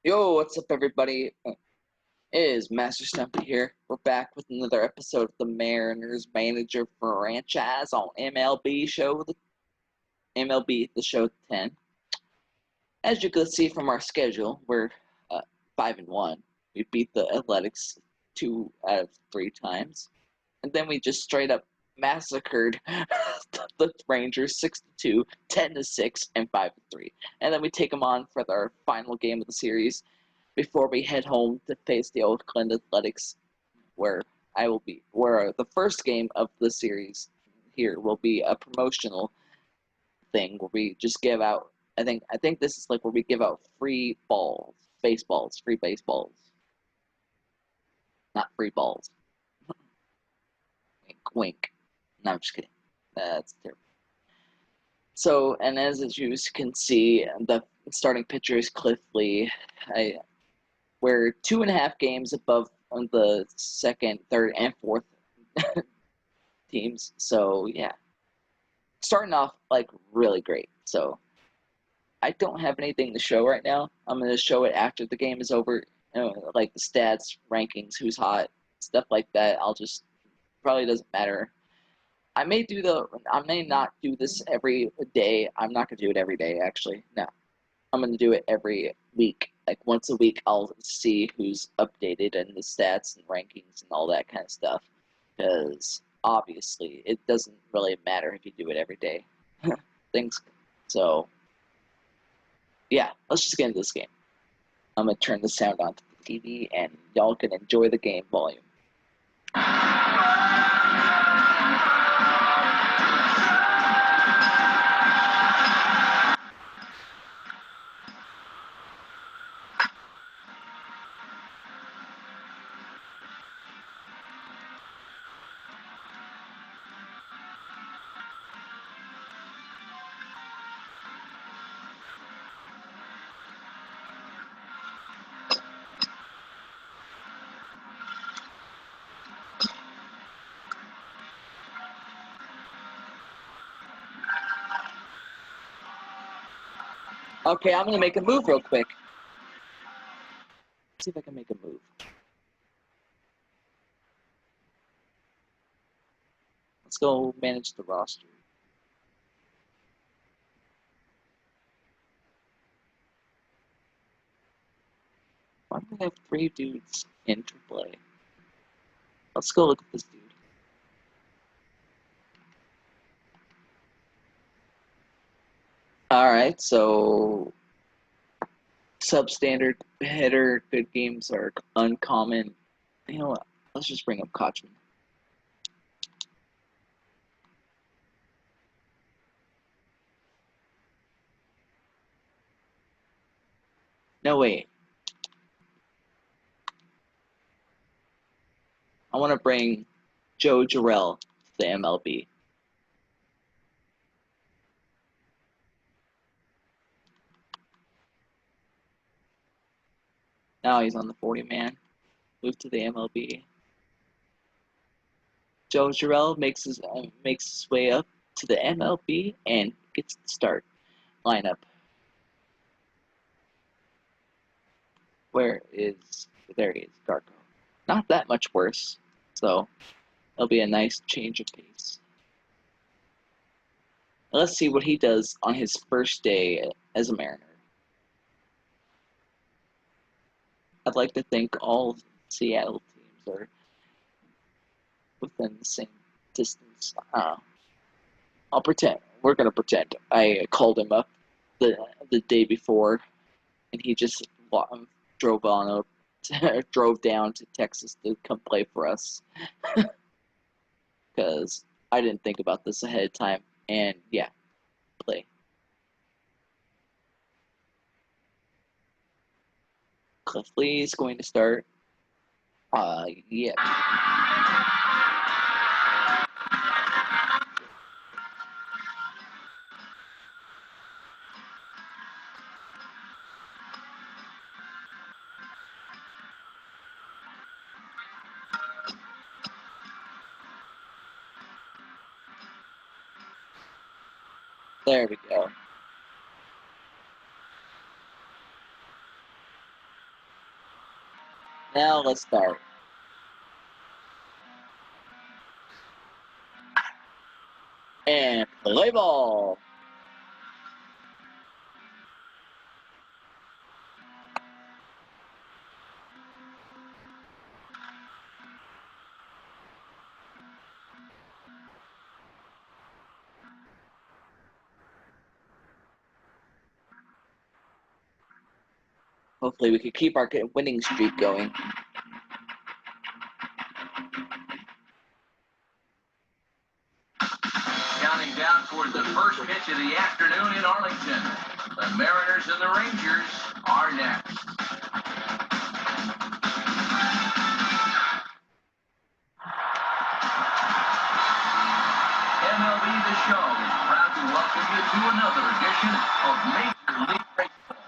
Yo, what's up, everybody? It is Master Stumpy here. We're back with another episode of the Mariners Manager franchise on MLB The Show 10. As you can see from our schedule, we're 5-1. We beat the Athletics 2 out of 3 times, and then we just straight up massacred the Rangers 6-2, 10-6, and 5-3. And then we take them on for our final game of the series before we head home to face the Oakland Athletics, where the first game of the series here will be a promotional thing where we just give out. I think this is like where we give out free baseballs, not free balls. Wink, wink. No, I'm just kidding. That's terrible. So, and as you can see, the starting pitcher is Cliff Lee. We're 2.5 games above the second, third, and fourth teams. So yeah, starting off like really great. So I don't have anything to show right now. I'm gonna show it after the game is over. Like the stats, rankings, who's hot, stuff like that. I'll just probably doesn't matter. I may not do this every day. I'm not gonna do it every day. Actually, no. I'm going to do it every week. Like once a week, I'll see who's updated and the stats and rankings and all that kind of stuff. Because obviously, it doesn't really matter if you do it every day. So, yeah, let's just get into this game. I'm going to turn the sound on to the TV and y'all can enjoy the game volume. Okay, I'm going to make a move real quick. Let's see if I can make a move. Let's go manage the roster. Why do we have 3 dudes in AAA? Let's go look at this dude. Alright, so substandard hitter, good games are uncommon. You know what? Let's just bring up Kochman. No, wait. I want to bring Joe Jarrell to the MLB. Now he's on the 40-man. Move to the MLB. Joe Jarrell makes his way up to the MLB and gets the start lineup. There he is, Garco. Not that much worse, so it'll be a nice change of pace. Let's see what he does on his first day as a Mariner. I'd like to think all Seattle teams are within the same distance. I'll pretend. We're gonna pretend. I called him up the day before, and he just drove down to Texas to come play for us. Because I didn't think about this ahead of time, and yeah, play. Cliff Lee is going to start. Yeah. There we go. Now let's start. And play ball. Hopefully we can keep our winning streak going. Counting down toward the first pitch of the afternoon in Arlington. The Mariners and the Rangers are next. MLB The Show is proud to welcome you to another edition of Major League Baseball.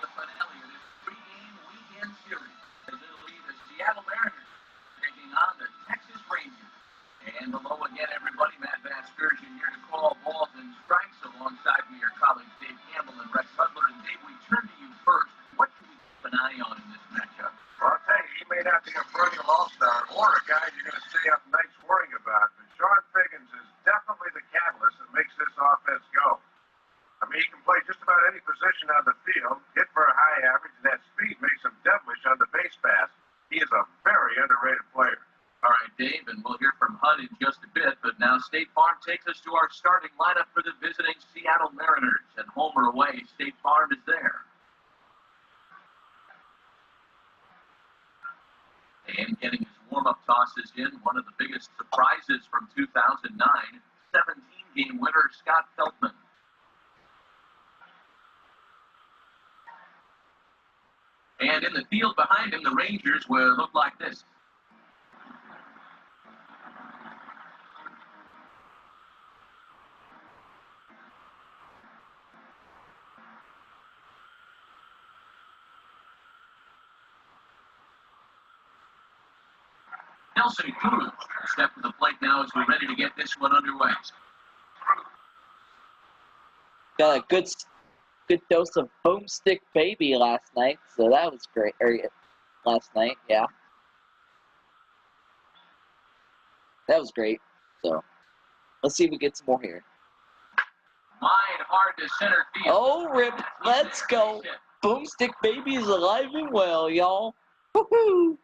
The finale of this three-game weekend series as it'll be the Seattle Mariners taking on the Texas Rangers. And hello again, everybody. Matt Vasgersian here to call balls and strikes alongside me, your colleagues Dave Campbell and Rex Hudler. And Dave, we turn to you first. What can we keep an eye on in this matchup? Well, I'll tell you, he may not be a perennial all-star or a guy you're going to stay up nights worrying about, but Sean Figgins is definitely the catalyst that makes this offense go. I mean, he can play just about any position on the field, hit for a high average, and that speed makes him devilish on the base pass. He is a very underrated player. All right, Dave, and we'll hear from HUD in just a bit, but now State Farm takes us to our starting lineup for the visiting Seattle Mariners. And home or away, State Farm is there. And getting his warm-up tosses in, one of the biggest surprises from 2009, 17-game winner Scott Feldman. And in the field behind him, the Rangers will look like this. Nelson Cruz step to the plate now as we're ready to get this one underway. Got a good dose of boomstick baby last night, so that was great. Last night, yeah. That was great. So let's see if we get some more here. Line hard to center field. Oh, rip. Let's go. Boomstick baby is alive and well, y'all. Woohoo!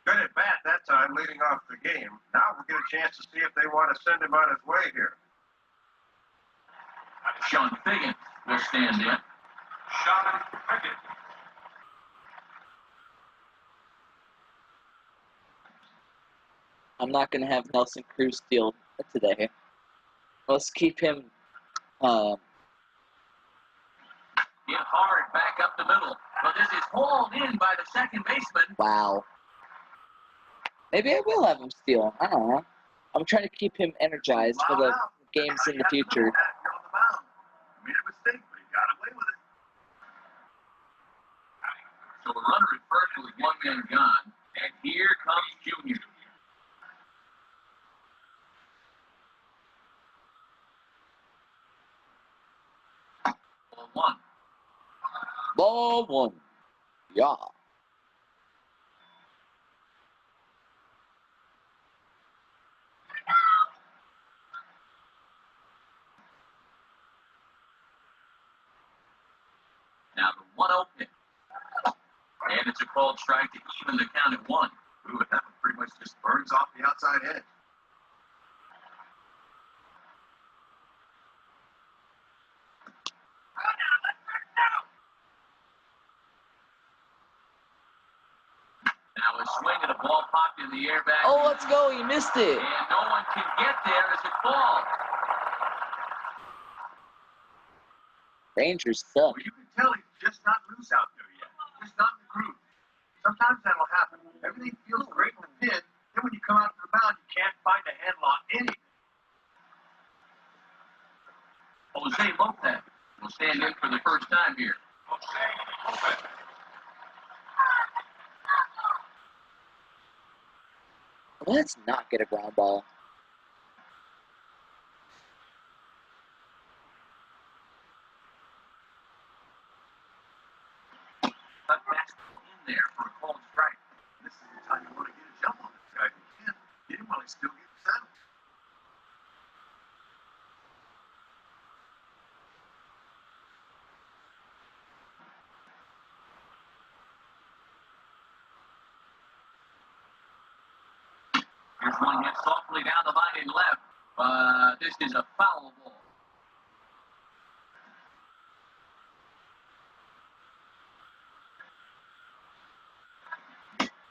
Good at bat that time, leading off the game. Now we'll get a chance to see if they want to send him on his way here. Sean Figgins will stand in. Sean Figgins. I'm not going to have Nelson Cruz steal today. Let's keep him... Hit hard back up the middle. But this is hauled in by the second baseman. Wow. Maybe I will have him steal. I don't know. I'm trying to keep him energized for the games in the future. You're on the mound. Made a mistake, but he got away with it. So a runner at first with one man gone. And here comes Junior. Ball one. Ball one. Yeah. Now the 1-0 pitch. And it's a called strike to even the count at one. Ooh, that one pretty much just burns off the outside edge. Now a swing and a ball popped in the air back. Oh, let's go. He missed it. And no one can get there as it falls. Rangers suck. Well, you can tell he's just not loose out there yet. Just not in the groove. Sometimes that'll happen. Everything feels great in the pin. Then when you come out to the mound, you can't find a handle on anything. Jose Lopez will stand in for the first time here. Jose Lopez. Let's not get a ground ball. might still get settled. Here's one hit softly down the line and left. This is a foul ball.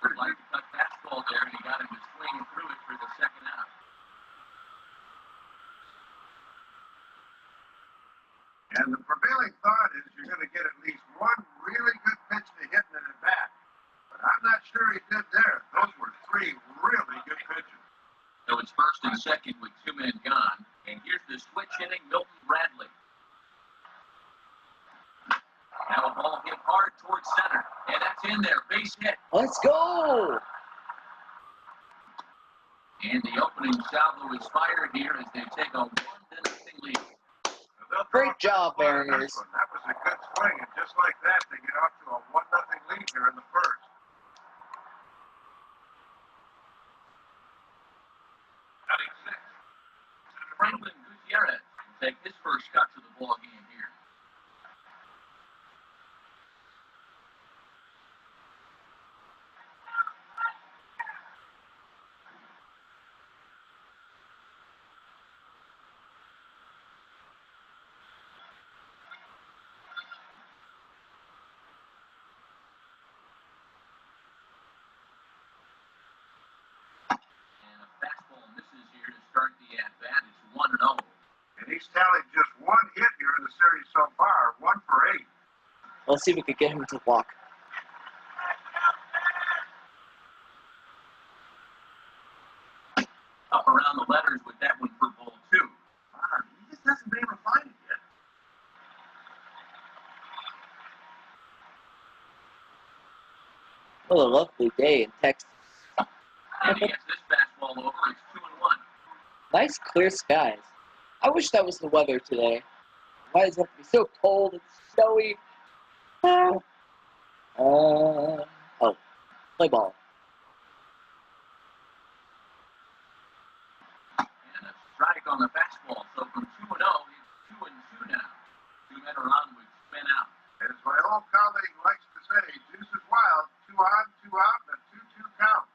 Would like to cut fastball there, and he got him to swing through it for the second out. And the prevailing thought is you're going to get at least one really good pitch to hit in an at-bat. But I'm not sure he did there. Those were three really good pitches. So it's first and second with 2 men gone. And here's the switch hitting Milton Bradley. Now a ball hit hard towards center. And that's in there. Base hit. Let's go! And the opening salvo is fired here as they take a 1-0 lead. Great job, Mariners. That was a good swing, and just like that, they get off to a 1-0 lead here in the first. Cutting six. Franklin Gutierrez will take his first cut to the ball game here. And a fastball misses here to start the at-bat. It's 1-0. And he's tallied just one hit here in the series so far, 1 for 8. Let's see if we could get him to walk. Up around the letters with that one for ball 2. He just hasn't been able to find it yet. What a lovely day in Texas. And he gets this fastball over. It's 2-1. Nice clear skies. I wish that was the weather today. Why does it have to be so cold and snowy? Oh, play ball. And a strike on the fastball. So from 2-0, it's 2-2 now. 2 men are on with spin out. As my old colleague likes to say, juice is wild, 2 on, 2 out, and a 2-2 count.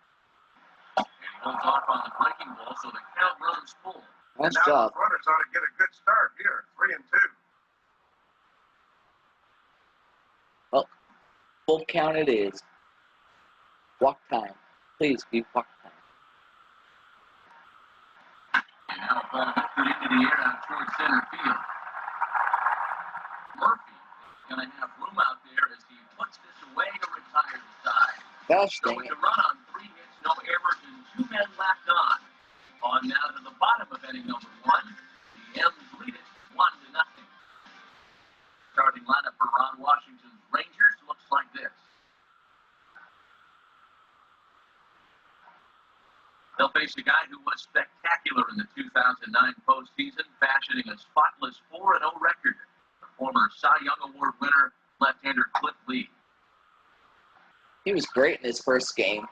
And he holds off on the breaking ball, so the count runs full. Nice Now job. the runners ought to get a good start here, 3-2. Well, full count it is. Walk time. Please be walk time. And now a ball gets put into the air out towards center field. Murphy is going to have room out there as he puts this away to retire the side. Gosh So dang with it. the run on 3 hits, no errors, and 2 men left on. On now to the bottom of inning number 1. The M's lead it 1-0. Starting lineup for Ron Washington's Rangers looks like this. They'll face a guy who was spectacular in the 2009 postseason, fashioning a spotless 4-0 record. The former Cy Young Award winner, left-hander Cliff Lee. He was great in his first game.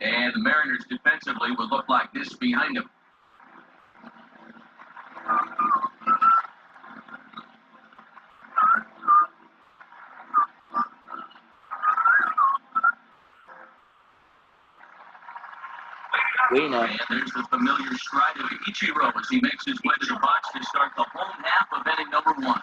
And the Mariners defensively would look like this behind him. We know. And there's the familiar stride of Ichiro as he makes his way to the box to start the home half of inning number 1.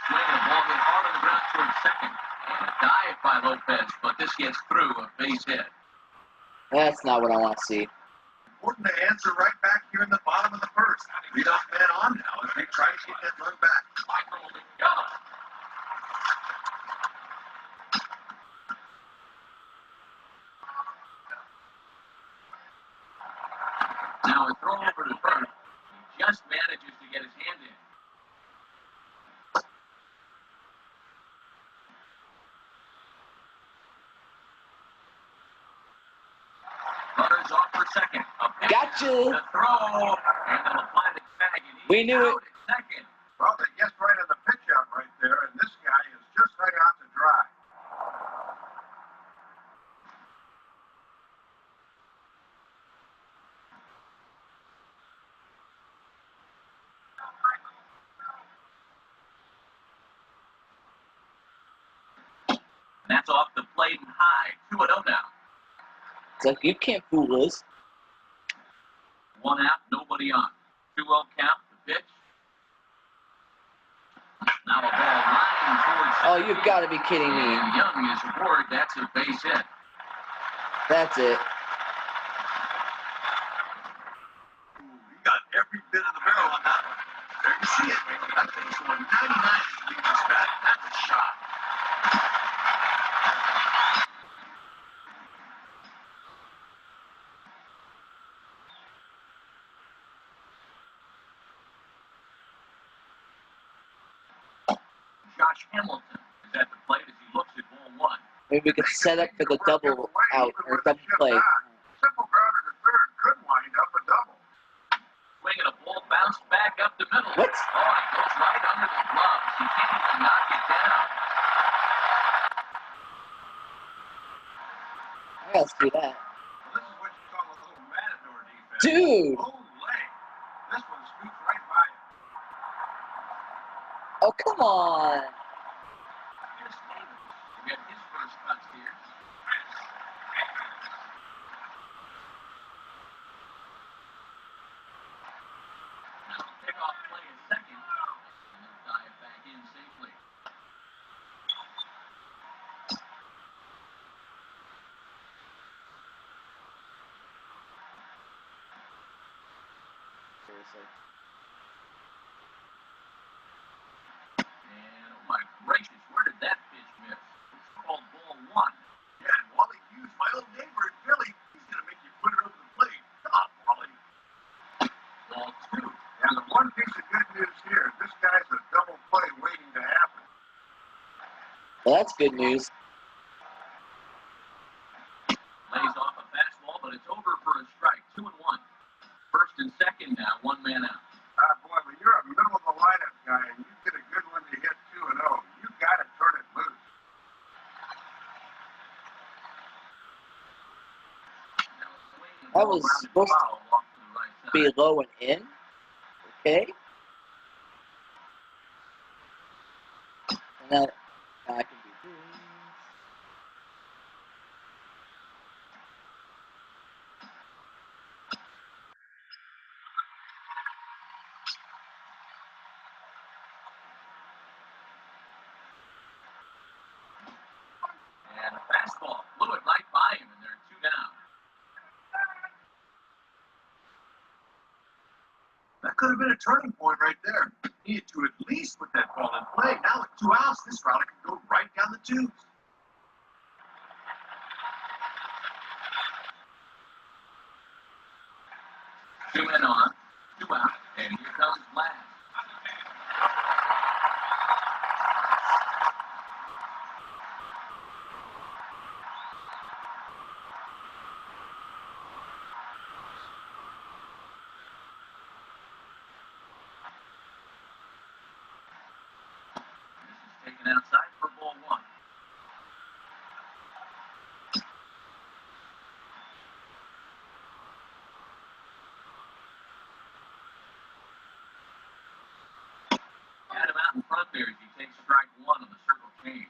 Swing and a ball hit hard on the ground towards second. And a dive by Lopez, but this gets through a base hit. That's not what I want to see. Important to answer right back here in the bottom of the first. Lead off man on now as they try to get that run back. Now a throw over to first. He just manages to get his hand in. Runners off for second. A Gotcha. The throw, and they'll apply the tag, and he's We knew it. out at second. Well, they guessed right on the pitch out right there, and this guy is just hung out to dry. And that's off the plate and high. 2-0 now. It's like, you can't fool us. 1 out, nobody on. 2-0 count, the pitch. Now a ball lining towards Oh, you've got to be kidding me. and Young is aboard. That's a base hit. That's it. He got every bit of the barrel on that one. There you see it. That thing's going 99 to this bat. That's a shot. Josh Hamilton is at the plate as he looks at ball 1. Maybe we could set up for the double out or double play. Simple grounder to third could wind up a double. Swinging a ball bounced back up the middle. What? Oh, it goes right under the gloves. He can't even knock it down. I gotta see that. Well, this is what you call a little matador defense. Dude! Olay. This one scoots right by him. Oh, come on. Here's Stevens. We got his first cuts here. Now pick off play in second. And they'll dive back in safely. Seriously. And oh my gracious, where did that pitch miss? It's called ball 1. Yeah, and Wally Hughes, my old neighbor in Philly, he's going to make you put it over the plate. Come on, Wally. Ball 2. And the one piece of good news here, this guy's a double play waiting to happen. Well, that's good news. Lays off a fastball, but it's over for a strike. 2-1. First and second now, 1 man out. Boy, when you're a middle of the lineup guy and you get a good one to hit 2-0, you got to turn it loose. Now a swing and That ball was grounded supposed to foul off to the right side. Be low and in. Okay. And now I can do this. And a fastball blew it right by him, and they're 2 down. That could have been a turning point right there. He had to at least put that ball in play. Now with 2 outs, this router can go right down the tubes. Two men on, 2 out, and here comes Vlad. This is taken outside for ball 1. Got him out in front there as he takes strike 1 on the circle change.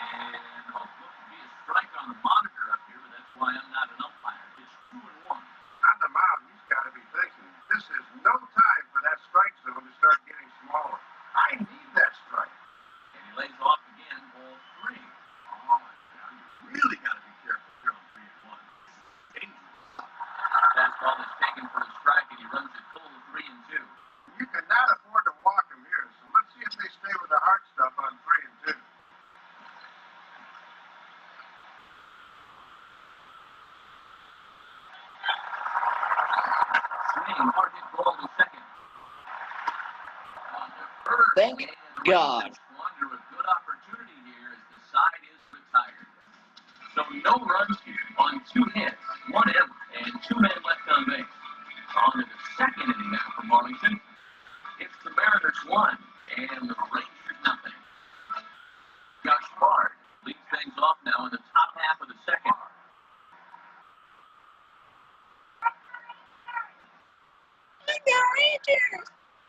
And oh, look to be a strike on the monitor up here, but that's why I'm not an umpire. It's 2-1. On the mound, he's got to be thinking, this is no time for that strike zone to start getting smaller. I need that strike. And he lays off again, ball 3. Oh, now you really got to be careful here on 3-1. Dangerous. Fastball is taken for a strike, and he runs it full of 3-2. You cannot afford to walk him here, so let's see if they stay with the hard stuff on 3-2. Swing, hard hit ball to second. On the first, Thank and God. Squander a good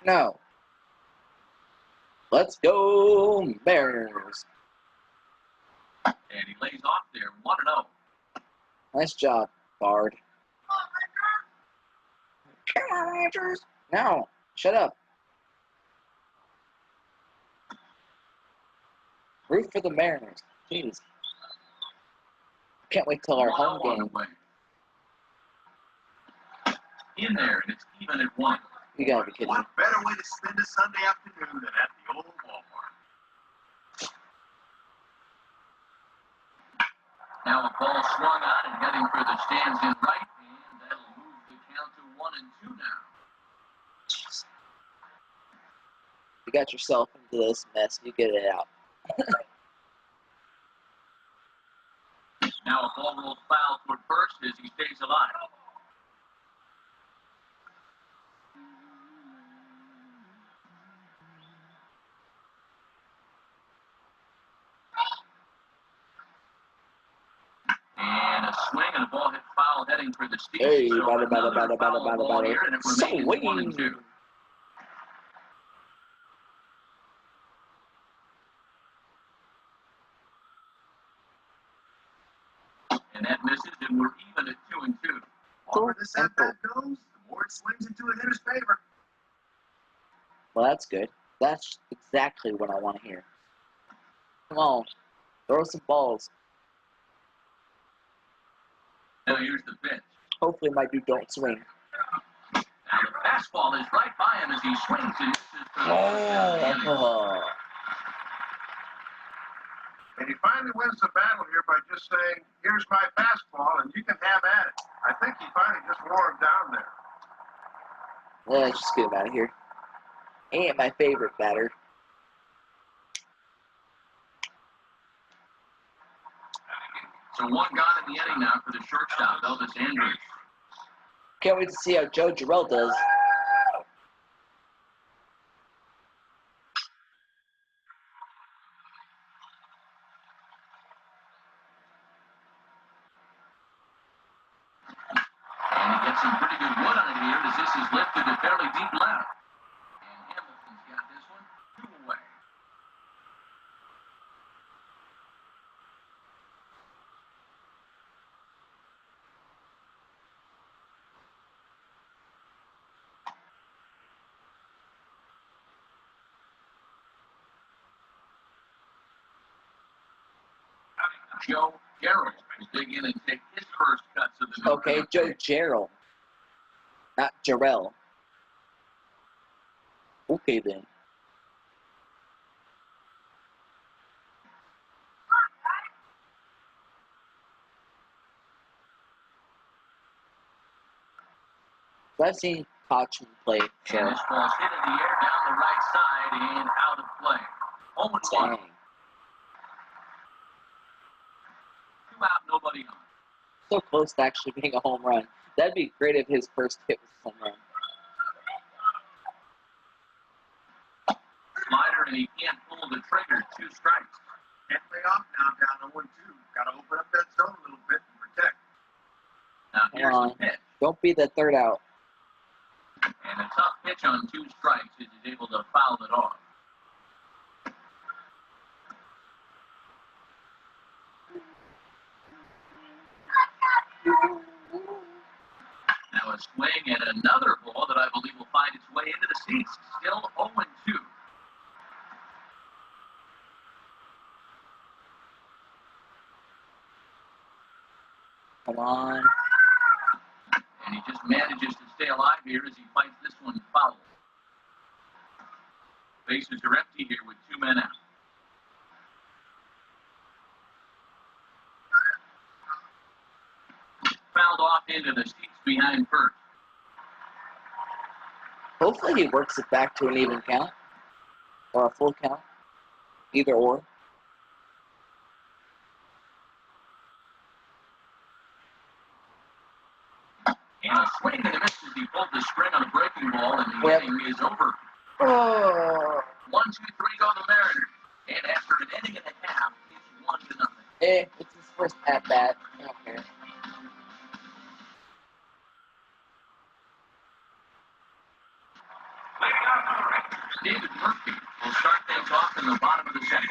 No. Let's go, Mariners. And he lays off there, 1-0. Nice job, Bard. No, shut up. Root for the Mariners. Jeez. Can't wait till our home game. In there, and it's even at 1. You gotta be kidding me. What better way to spend a Sunday afternoon than at the old Walmart? Now a ball swung on and heading for the stands in right, and that'll move the count to 1-2 now. You got yourself into this mess. You get it out. Now a ball rolls foul toward first as he stays alive. And a swing and a ball hit foul heading for the Steelers. Hey, So bada, bada, another bada, foul bada, ball bada, here, and it remains swing. 1-2. And that misses, and we're even at 2-2. The longer this at-bat goes, the more it swings into a hitter's favor. Well, that's good. That's exactly what I want to hear. Come on. Throw some balls. Now here's the pitch. Hopefully my dude don't swing. Now the fastball is right by him as he swings and misses for the Oh. And he finally wins the battle here by just saying, here's my fastball, and you can have at it. I think he finally just wore him down there. Let's just get him out of here. Ain't my favorite batter. So one gone in the inning now for the shortstop, Elvis Andrews. Can't wait to see how Joe Jarrell does. And he gets some pretty good wood on it here as this is lifted to fairly deep left. And Hamilton's got this one 2 away. Joe Garrett will dig in and take his first cuts of the new Okay, campaign. Joe Jarrell. Not Jarrell. Okay then. So I've seen Kochman play. And So, this ball's hit in the air down the right side and out of play. 0-1. dang. 2 out, nobody on. So close to actually being a home run. That'd be great if his first hit was a home run. Slider, and he can't pull the trigger. 2 strikes. Can't lay off now, down 0-2. Got to open up that zone a little bit and protect. Now here's Come the on. pitch. Don't be the third out. And a tough pitch on 2 strikes as he's able to foul it off. Now a swing and another ball that I believe will find its way into the seats. Still 0-2. Come on. And he just manages to stay alive here as he fights this one foul. Bases are empty here with 2 men out. Fouled off into the seats behind first. Hopefully he works it back to an even count. Or a full count. Either or. And a swing and a miss as he pulled the string on a breaking ball, and the Yep. inning is over. Oh. 1, 2, 3 go the Mariners. And after an inning and a half, it's 1-0. It's his first at-bat. I don't care. David Murphy will start things off in the bottom of the second.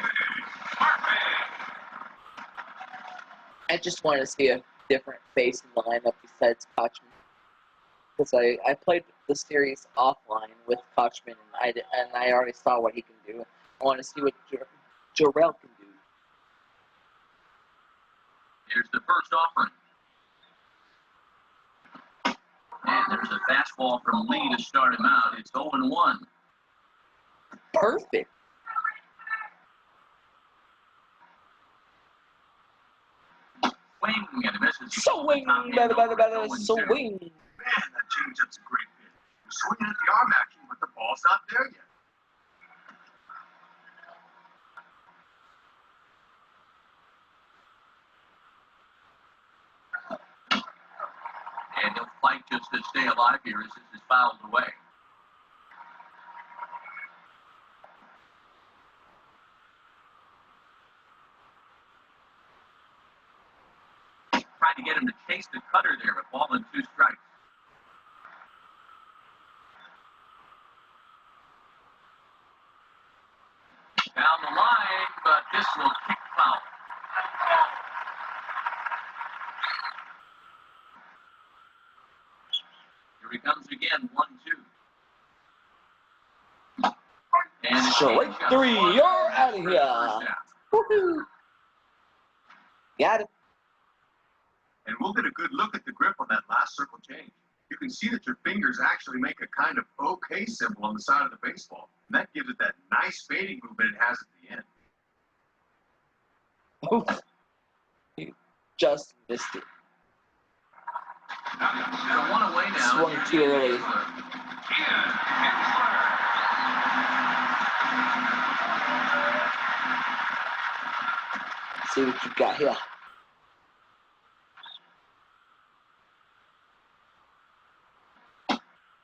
I just want to see a different face in the lineup besides Kochman. Because I played the series offline with Kochman, and I already saw what he can do. I want to see what Jarrell can do. Here's the first offering. And there's a fastball from Lee to start him out. It's 0-1. Perfect. Swing and misses. Swing, swing. Man, that changeup's a great pitch. You're swinging at the arm action, but the ball's not there yet. And he'll fight just to stay alive here as this is fouled away. Tried to get him to chase the cutter there, but ball and 2 strikes. Down the line, but this will kick foul. Here he comes again, 1-2. And Strike 3, you're out of here. Woohoo! Got it. And we'll get a good look at the grip on that last circle change. You can see that your fingers actually make a kind of OK symbol on the side of the baseball. And that gives it that nice fading movement it has at the end. Oof. You just missed it. So 1 away now. Swung too early. See what you got here.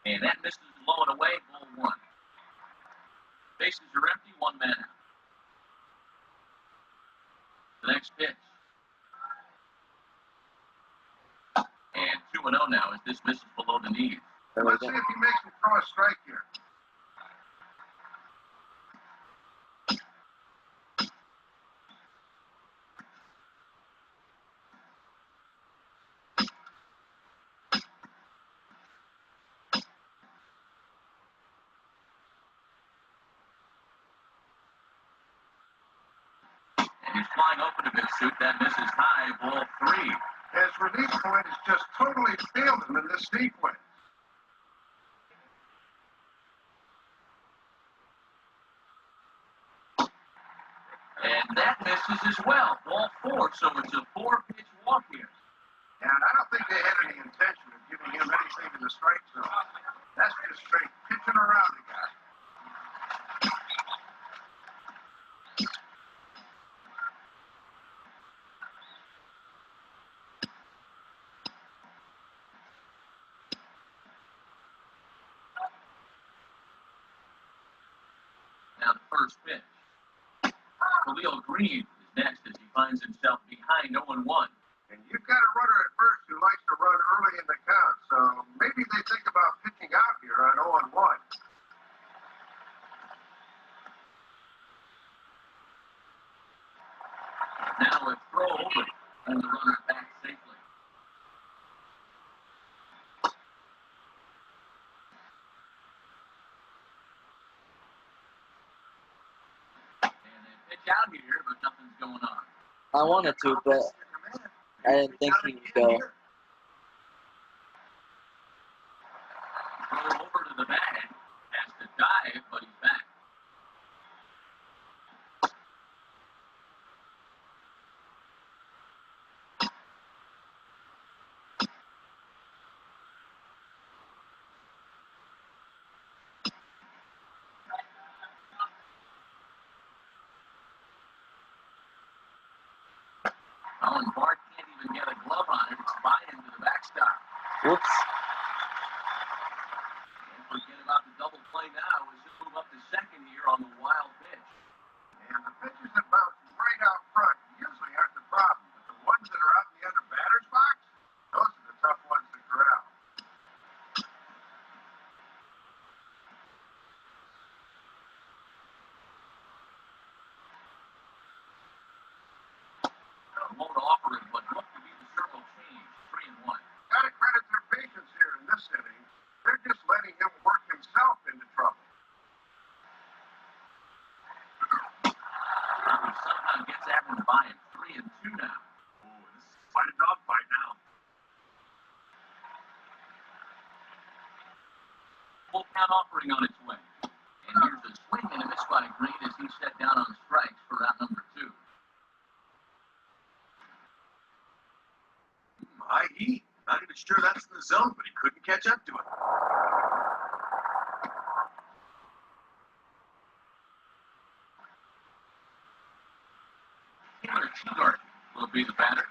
And that misses low and away, ball 1. Bases are empty, 1 man out. The next pitch. And 2-0 now as this misses below the knees. Let's see if he makes him throw a strike here. He's flying open a bit, shoot. That misses high, ball 3. His release point is just totally failed him in this sequence. And that misses as well, ball 4. So it's a 4-pitch walk here. And I don't think they had any intention of giving him anything in the strike zone. That's just straight pitching around the guy. Now the first pitch. Khalil Green is next as he finds himself behind 0-1. And you've got a runner at first who likes to run early in the count, so maybe they think about pitching out here on 0-1. Now a throw, but and the runner back safely. And they pitch out here, but nothing's going on. I wanted to, but I didn't think he would go. Throw over to the bag, has to dive, but he's back. Colin Bart can't even get a glove on it. It's by him to the backstop. Whoops. Don't forget about the double play now as he'll move up to second here on the wild pitch. And the pitches that bounce right out front usually aren't the problem, but the ones that are out in the other batter's box, those are the tough ones to corral. Full count offering on its way. And here's a swing and a miss by Green as he's set down on strikes for round number 2. High heat. Not even sure that's in the zone, but he couldn't catch up to it. Taylor Teagard will be the batter.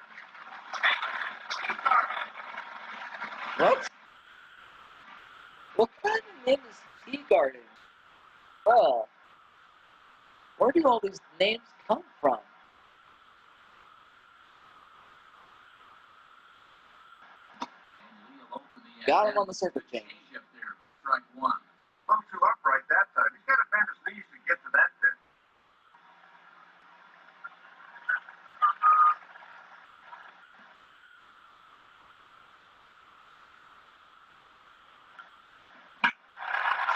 What? What kind of name is Teagarden? Well, where do all these names come from? Got him on the circuit chain. Strike 1. Hung too upright that time. He's got to bend his knees to get to that pitch.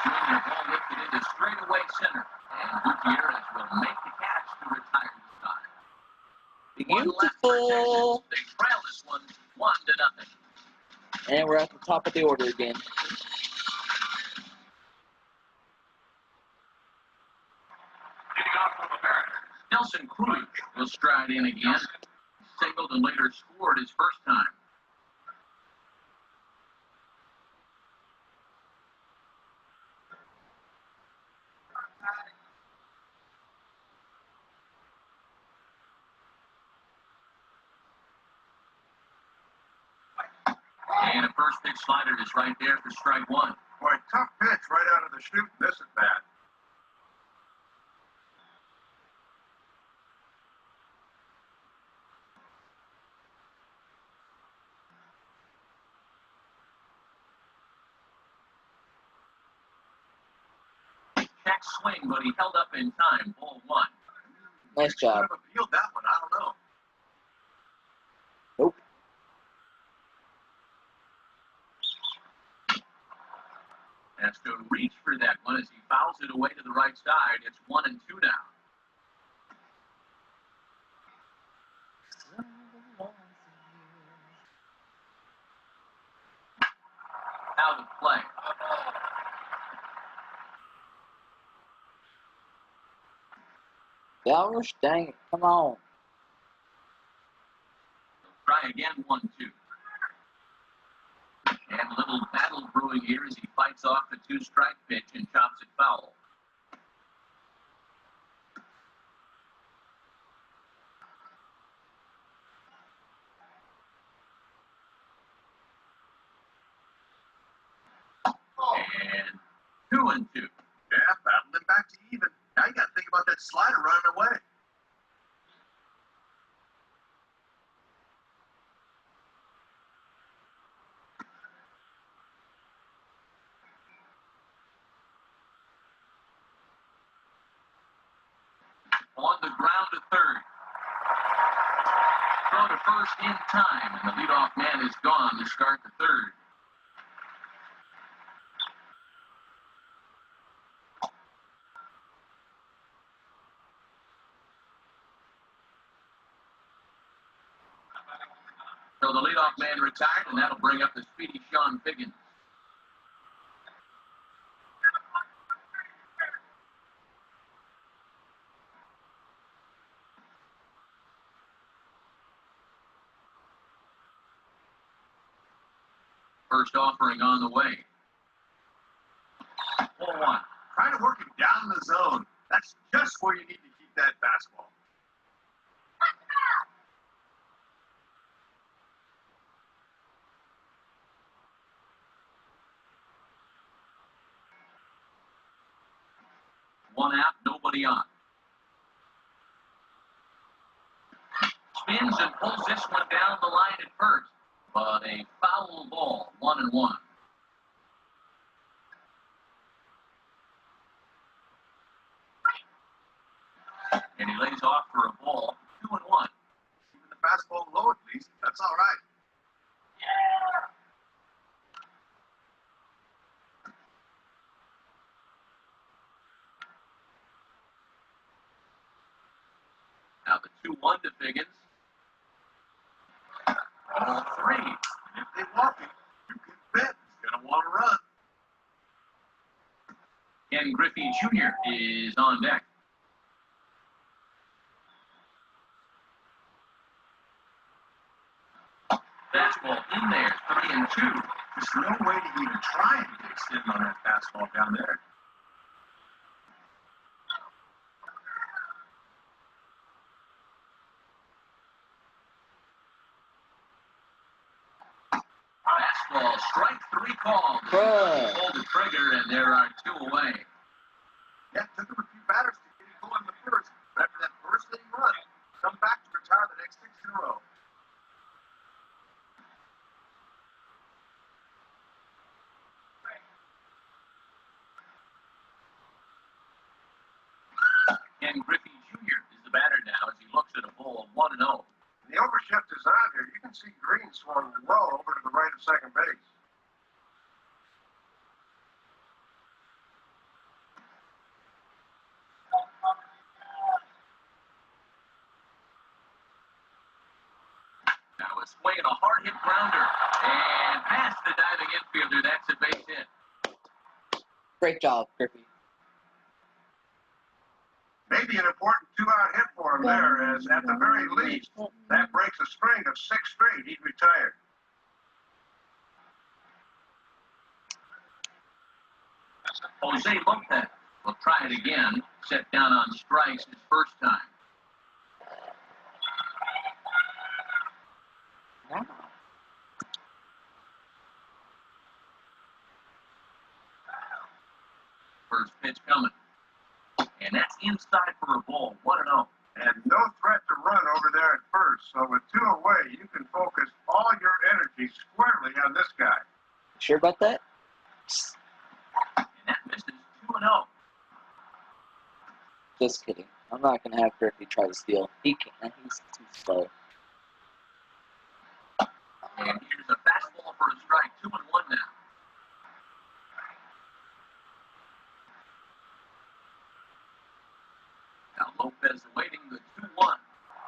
Swing the ball lifted into straightaway center. And Gutierrez will make the catch to retire the side. One left for Texas. They trail this one 1-0. And we're at the top of the order again. Nelson Cruz will stride in again. Singled and later scored his first time. And a first pitch slider is right there for strike 1. Boy, tough pitch right out of the chute. This is bad. Check swing, but he held up in time. Ball 1. Nice job. Could have appealed that one. I don't know. Nope. Has to reach for that one as he fouls it away to the right side. It's 1-2 now. Out of play. Gosh dang it. Come on. Try again, 1-2. And a little battle brewing here as he fights off the 2-strike pitch and chops it foul. And 2-2. Yeah, battled him back to even. Now you got to think about that slider running away. On the ground to third. Throw to first in time, and the leadoff man is gone to start the third. So the leadoff man retired, and that'll bring up the speedy Sean Figgins. First offering on the way. 4-1. Trying to work him down the zone. That's just where you need to keep that fastball. One out, nobody on. Spins and pulls this one down the line at first. But a foul ball, 1-1. And he lays off for a ball, 2-1. Keeping the fastball low at least. That's all right. Now the 2-1 to Figgins. Ball 3. And if they walk him, you can bet he's going to want to run. Ken Griffey Jr. is on deck. Fastball in there, 3-2. There's no way to even try and get extended on that fastball down there. Fastball, strike 3 called. Bruh. Pulled the trigger, and there are 2 away. Yeah, took him a few batters to get him going in the first. But after that first inning run, come back to retire the next 6 in a row. Ken Griffey Jr. is the batter now as he looks at a ball 1-0. The overshift is on here. You can see Green swung well over to the right of second base. Now a swing and a hard hit grounder. And past the diving infielder. That's a base hit. Great job, Griffey. Maybe an important 2-out hit for him there, as at the very least, that breaks a string of 6 straight. He'd retired. Jose Lopez will try it again. Set down on strikes his first time. Wow. First pitch coming. And that's inside for a ball. 1-0. And no threat to run over there at first. So with 2 away, you can focus all your energy squarely on this guy. Sure about that? And that misses 2-0. Just kidding. I'm not going to have Griffey try to steal. He can't. He's too slow. And here's a fastball for a strike. 2-1 now. Now Lopez awaiting the 2-1.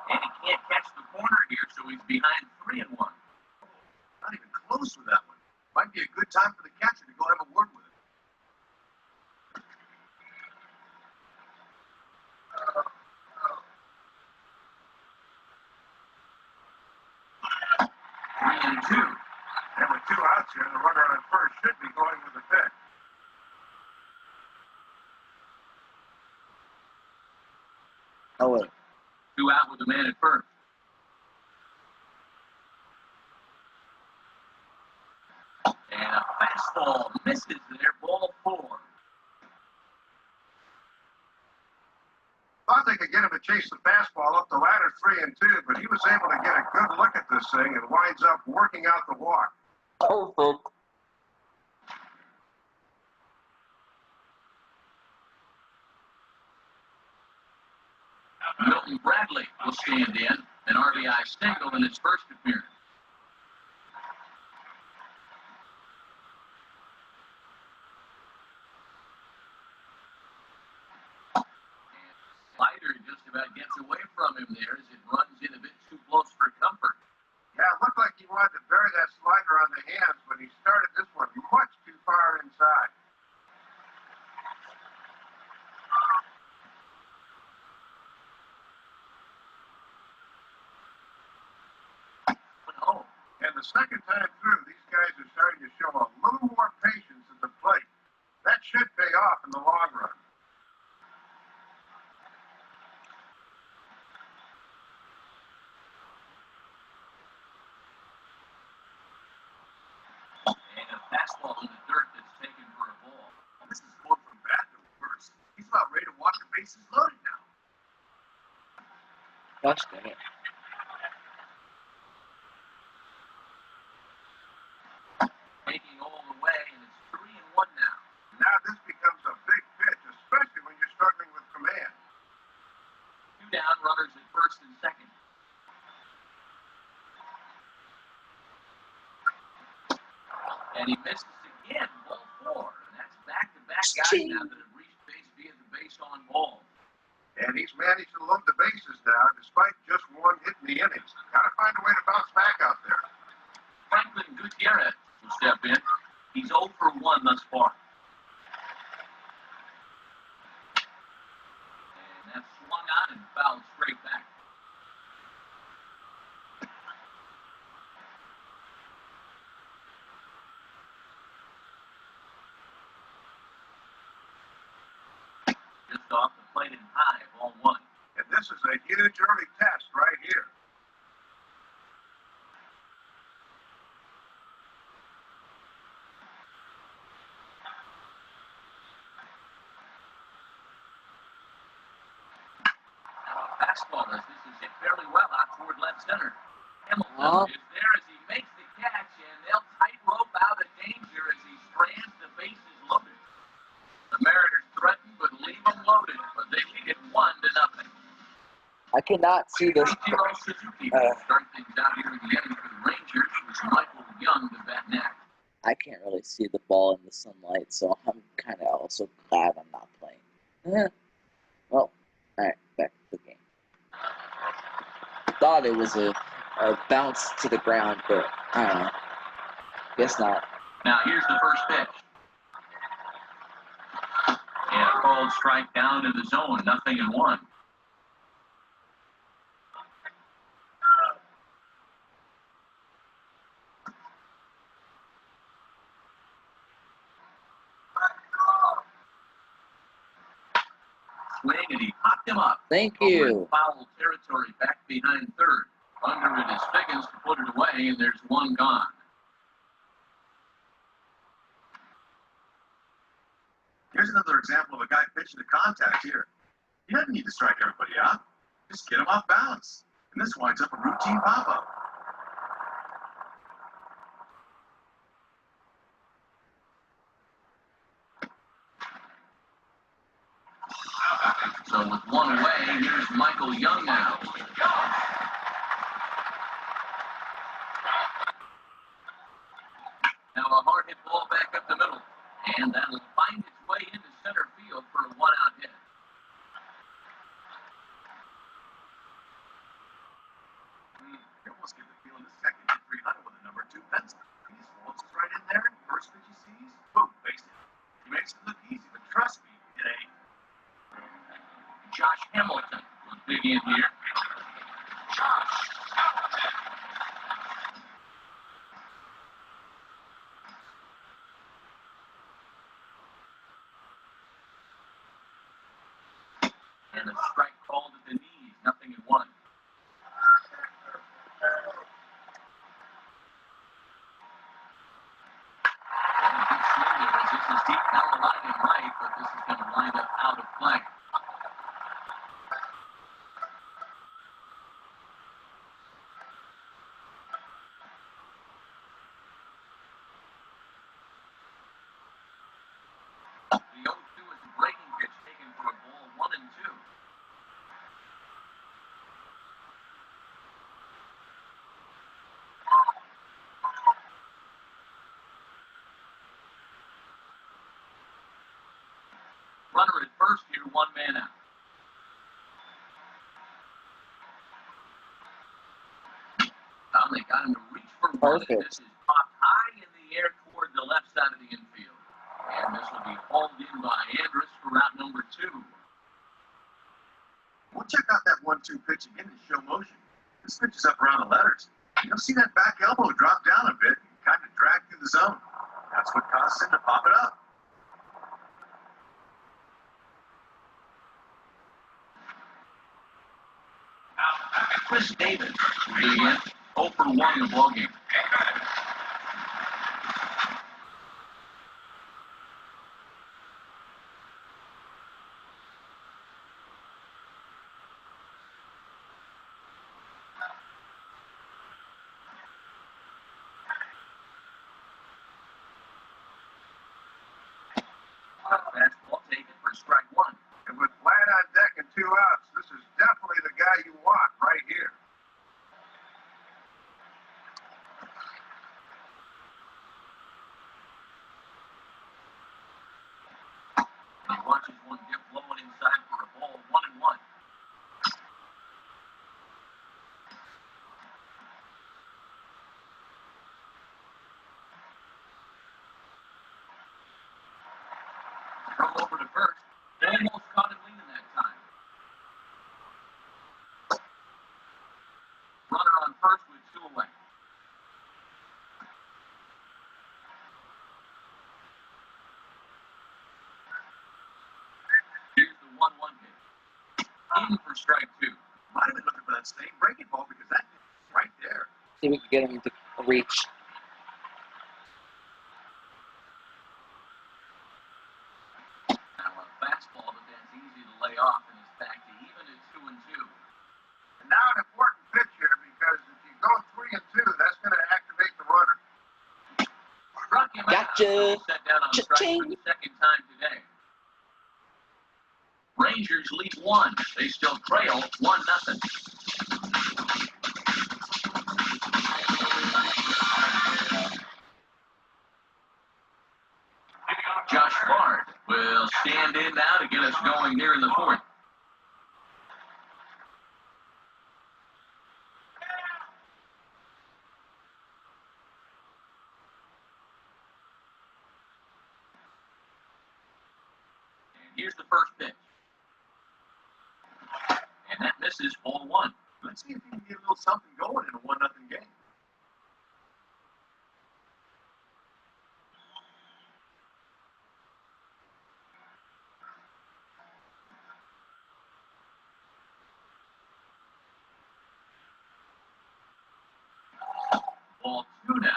And he can't catch the corner here, so he's behind 3-1. Not even close with that one. Might be a good time for the catcher to go have a word with it. And 2. And with 2 outs here, the runner on first should be going with the pitch. Oh, wait. 2 out with the man at first. And a fastball misses there. Ball 4. Thought they could get him to chase the fastball up the ladder 3-2, but he was able to get a good look at this thing and winds up working out the walk. Perfect. Milton Bradley will stand in. An RBI single in his first appearance. Slider just about gets away from him there as it runs in a bit too close for comfort. Yeah, it looked like he wanted to bury that slider on the hands, but he started this one much too far inside. Oh, And the second time through, these guys are starting to show a little more patience at the plate. That should pay off in the long run. and a fastball in the dirt that's taken for a ball. This is going from bad to worse. He's about ready to walk the bases loaded now. Gosh dang it. Taking all the way, and it's 3-1 now. Now this becomes a big pitch, especially when you're struggling with command. 2 down, runners at first and second. And he misses again, ball 4. And that's back-to-back guys now that have reached base via the base on ball. And he's managed to load the bases now, despite just 1 hit in the innings. Got to find a way to bounce back out there. Franklin Gutierrez will step in. He's 0 for 1 thus far. this is a huge early test right here. Fastball as this is hit fairly well out toward left center. Hamilton is there as he makes the catch, and they'll tightrope out of danger as he strands the bases loaded. The Mariners threaten but leave them loaded, but they lead it 1-0. I cannot see this. Suzuki start things out here in the inning for the Rangers with Michael Young to bat next. I can't really see the ball in the sunlight, so I'm kind of also glad I'm not playing. Well, alright, back to the game. Thought it was a bounce to the ground, but I don't know. Guess not. Now here's the first pitch. And a called strike down in the zone, 0-1. Swing, and he popped him up. Thank Over you. in foul territory, back behind third. Under it is Figgins to put it away, and there's one gone. Here's another example of a guy pitching to contact here. He doesn't need to strike everybody out. Just get him off balance. And this winds up a routine pop-up. So with one away, here's Michael Young now. Now a hard hit ball back up the middle. And that'll find its way into center field for a one-out hit. You almost get the feeling this guy can hit 300 with a number 2 pencil. He just waltzes right in there. First pitch he sees, boom, base hit. He makes it look easy, but trust me, it ain't. Josh Hamilton was big in here. And a strike called at the knees, 0-1. This is deep down the line and right, but this is going to wind up out of play. The 0-2 is a breaking pitch taken for a ball, 1-2. Runner at first here, one man out. They got him to reach for one. Perfect. This is popped high in the air toward the left side of the infield. And this will be hauled in by Andrus for route number 2. We'll check out that 1-2 pitch again in show motion. This pitch is up around the letters. You'll see that back elbow drop down a bit and kind of drag through the zone. That's what caused him to pop it up. Chris Davis will be in 0 for 1 in the ballgame. Fastball taken for strike 1. And with flat on deck and 2 outs, this is definitely the guy you want right here. He watches one get blowing inside for a ball, 1-1. Throw over to first. Almost caught him leaning that time. in for strike two. Might have been looking for that same breaking ball because that is right there. See if we can get him to reach. Now a fastball that's easy to lay off, and it's back to even at 2-2. And now an important pitch here because if you go 3-2, that's going to activate the runner. Struck him Gotcha. out. Set down on strike for the second time today. Rangers lead 1. They still trail 1-0. Josh Bard will stand in now to get us going here in the fourth. And here's the first pitch. And that misses ball 1. Let's see if he can get a little something going in a 1-0 game. Ball 2 now.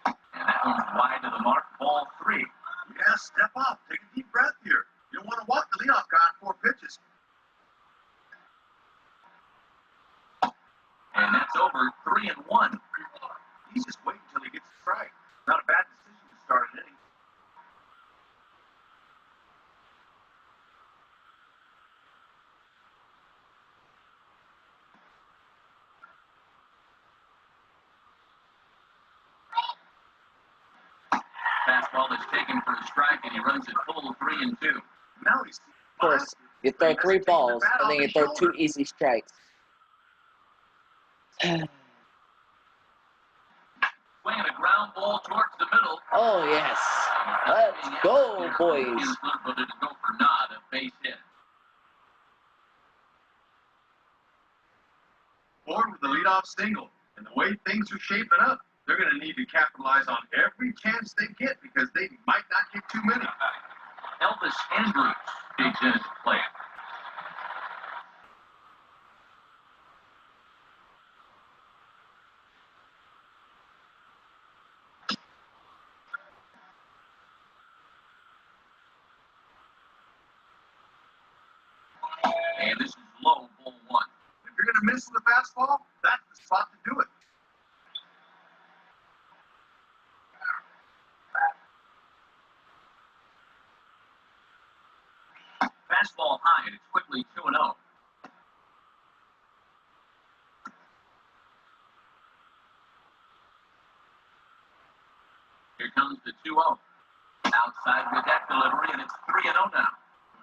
And that one's wide to the mark. Ball 3. Yeah, step up. Take a deep breath here. You don't want to walk the leadoff guy on 4 pitches. And that's over 3-1. He's just waiting until he gets a strike. Not a bad decision to start an inning. Fastball is taken for a strike, and he runs it full 3-2. Now he's... Of course, you throw 3 balls, and then you throw 2 easy strikes. Swinging a ground ball towards the middle. Oh, yes. Let's go, boys. But it'll go for not a base hit. Ford with the leadoff single. And the way things are shaping up, they're going to need to capitalize on every chance they get because they might not get too many. Elvis Andrews digs in at the plate. And this is low, ball 1. If you're going to miss the fastball, that's the spot to do it. Fastball high, and it's quickly 2-0. Here comes the 2-0. Outside with that delivery, and it's 3-0 now.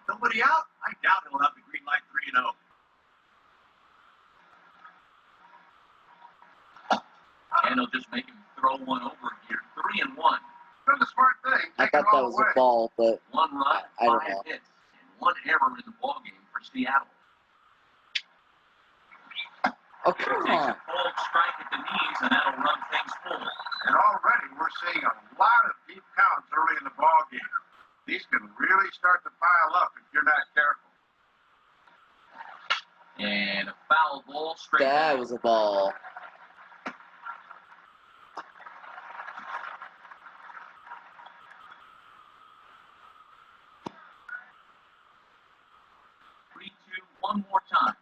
Nobody out? I doubt he'll have the green light 3-0. And he'll just make him throw one over here. 3-1. Done the smart thing. I Take it thought that all was away. a ball, but 1 run, I don't 5 know. hits, and 1 error in the ballgame for Seattle. oh, come Takes on. a cold strike at the knees, and that'll run things full. And already we're seeing a lot of deep counts early in the ball game. These can really start to pile up if you're not careful. And a foul ball straight That back. was a ball. One more time.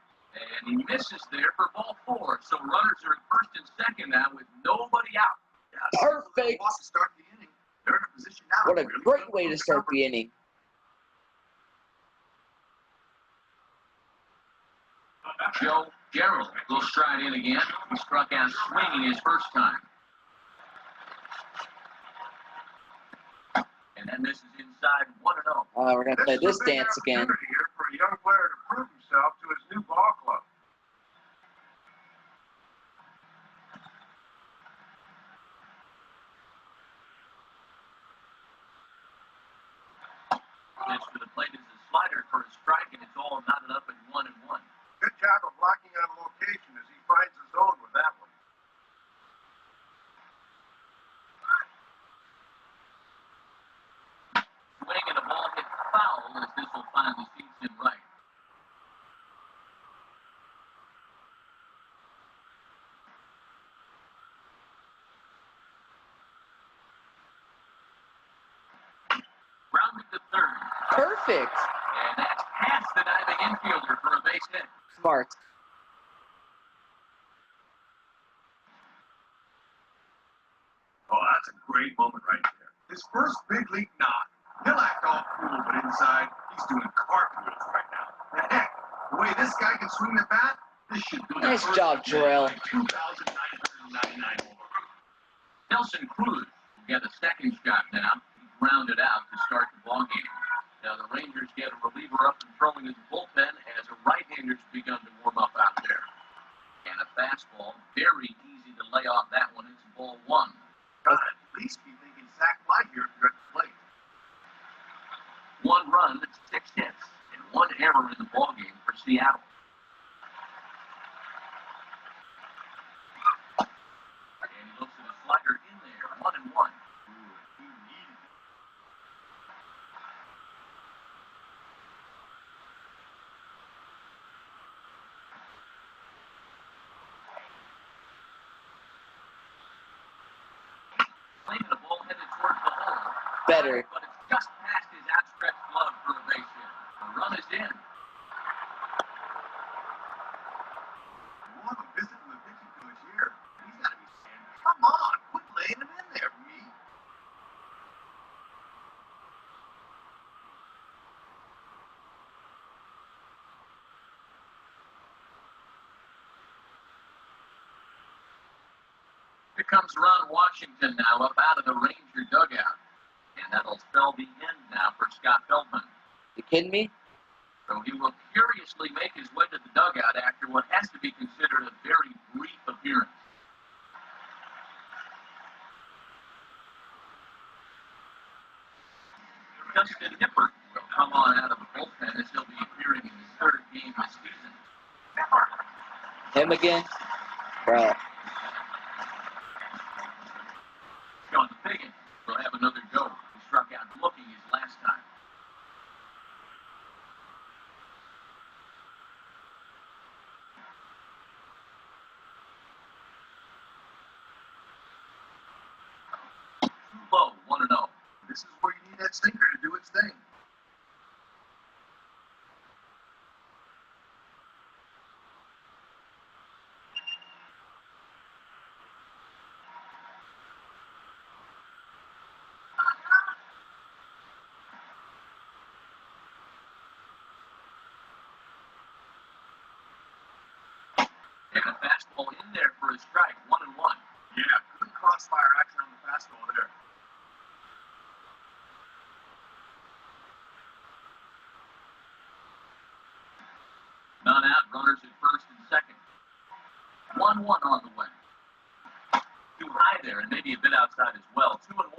And he misses there for ball 4. So runners are at first and second now with nobody out. Yeah, Perfect. To start the inning. They're in a position now. What a really great way to start the inning. Joe Gerald will stride in again. He struck out swinging his first time. And then this is inside 1-0. We're going to play is this a big dance again. opportunity here for a young player to prove himself to his new ball club. Pitch to the plate is a slider for a strike, and it's all knotted up at 1-1. Good job of blocking on location as he finds the zone with that one. perfect. And that's past the diving infielder for a base hit. Smart. Oh, that's a great moment right there. His first big league knock. He'll act all cool, but inside, he's doing cartwheels right now. And heck, the way this guy can swing the bat, this should do Nice job, Jarrell. 2,999 more. Nelson Cruz will get a second shot now. He's rounded out to start the ballgame. Now the Rangers get a reliever up and throwing in the bullpen as a right-hander's begun to warm up out there. And a fastball, very easy to lay off that one. It's ball one. God, at least be thinking sack fly here if you're at the plate. 1 run, 6 hits, and 1 error in the ballgame for Seattle. And he looks at a slider in there, 1-1. He needed it. Swinging a ball headed towards the hole. Better. But it's just past his outstretched glove for a base hit. The run is in. More of a visit from the pitching coach here. He's got to be saying, come on, quit laying him in there for me. Here comes Ron Washington now up out of the Ranger dugout. And that'll spell the end now for Scott Feldman. You kidding me? So he will curiously make his way to the dugout after what has to be considered a very brief appearance. Dustin Nippert will come on out of the bullpen as he'll be appearing in his 3rd game this season. Him again? Bro. Sean Piggins will have another go. He struck out looking his last time. Too low, 1-0. This is where you need that sinker to do its thing. And a fastball in there for a strike, 1-1. Yeah, good crossfire action on the fastball there. None out, runners at first and second. 1-1 on the way. Too high there and maybe a bit outside as well. 2-1.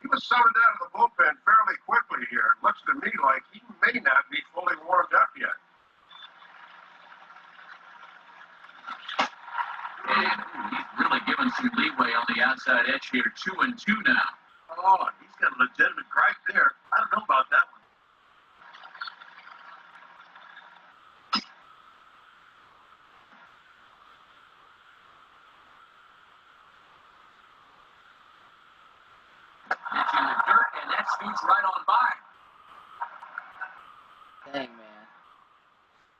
He was summoned out of the bullpen fairly quickly here. It looks to me like he may not be fully warmed up yet. And he's really given some leeway on the outside edge here. 2-2 now. Oh, he's got a legitimate gripe there. I don't know about that one. It's in the dirt, and that scoots right on by. Dang, man.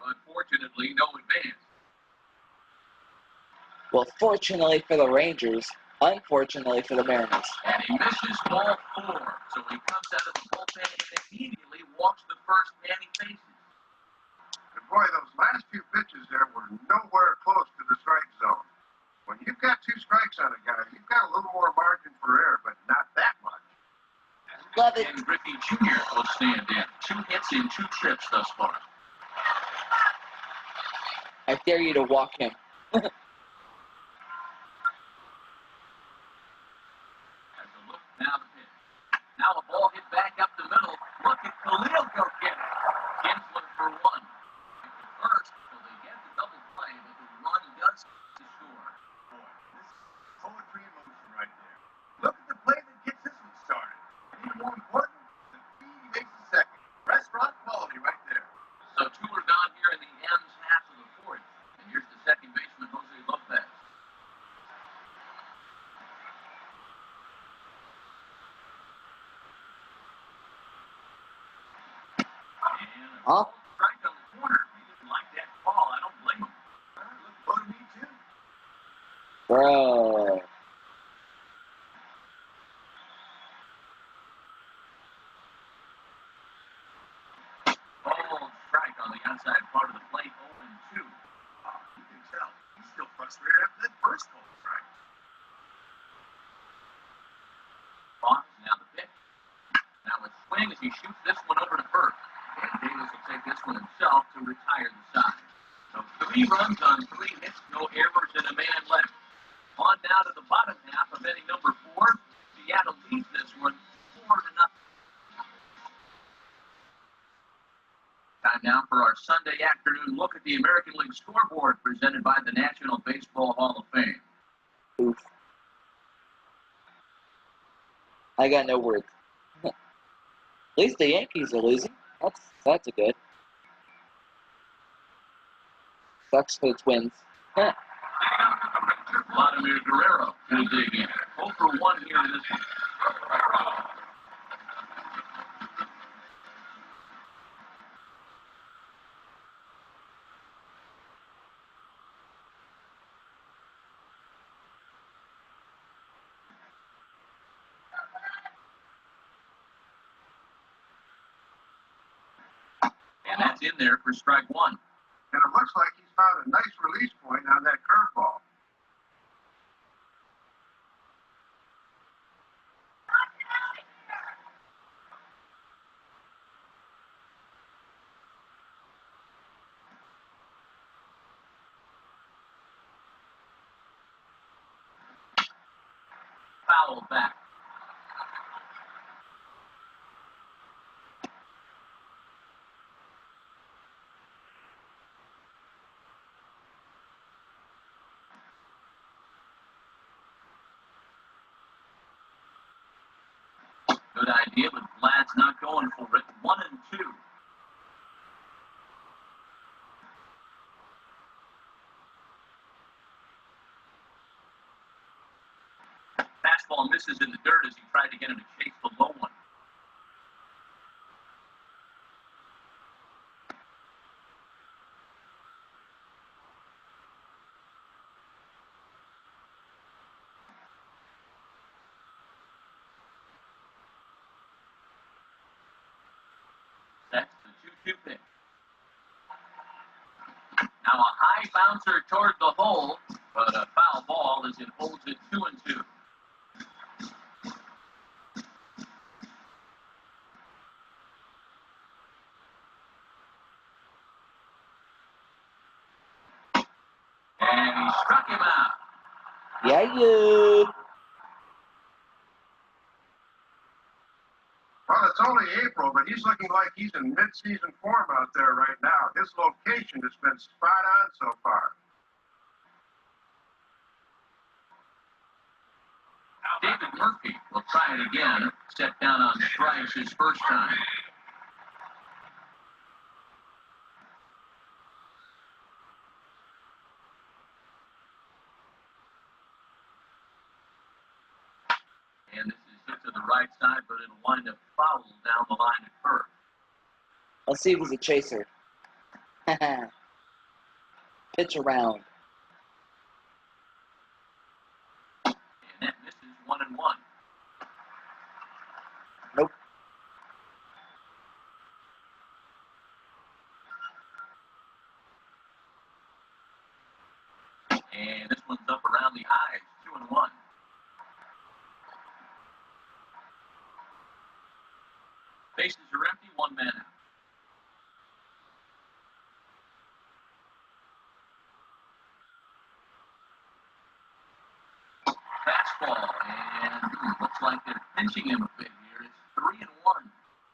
Unfortunately, no advance. Well, fortunately for the Rangers, unfortunately for the Mariners. And he misses ball 4. So he comes out of the bullpen and immediately walks the first man he faces. And boy, those last few pitches there were nowhere close to the strike zone. When you've got 2 strikes on a guy, you've got a little more margin for error, but not that much. Love it. And Griffey Jr. will stand in. 2 hits in 2 trips thus far. I dare you to walk him. As a look, now the pitch. Now a ball hit back up the middle. Look at Khalil go get it. Kinsler for 1. First, so they get the double play, but the run does to score. Boy, this is poetry in motion right there. Look at the play that gets this one started. And even more important, the key makes the second. Restaurant quality right there. So 2 are gone here in the M's half of the 4th. And here's the second baseman, Jose Lopez. Huh? Strike on the corner. He didn't like that call. I don't blame him. Looked low to me too. Bro. Ball strike on the outside part of the plate. 0-2. You can tell. He's still frustrated after that first ball strike. Fox now the pitch. Now a swing as he shoots this one over to first. And Davis will take this one himself to retire the side. So 3 runs on 3 hits, no errors, and a man left. On now to the bottom half of inning number 4. Seattle leads this one 4-0. Time now for our Sunday afternoon look at the American League scoreboard presented by the National Baseball Hall of Fame. Oof. I got no words. At least the Yankees are losing. That's a good. Sucks for the Twins. Vladimir Guerrero will dig in. 0 for 1 here in this one. And that's in there for strike 1. And it looks like he's found a nice release point on that curveball. Foul back. Good idea, but Vlad's not going for it. 1-2. Fastball misses in the dirt as he tried to get him to chase the low one. That's the 2-2 pitch. Now a high bouncer toward the hole, but a foul ball as it holds it 2-2. And he struck him out. Yeah. Well, it's only April, but he's looking like he's in mid-season form out there right now. His location has been spot on so far. David Murphy will try it again. Set down on strikes his first time. And this is hit to the right side, but it'll wind up foul down the line at first. Let's see if he's a chaser. Pitch around. And that misses 1-1. Nope. And this one's up around the eyes. 2-1. Bases are empty, 1 man out. Fastball, and looks like they're pinching him a bit here. It's 3-1.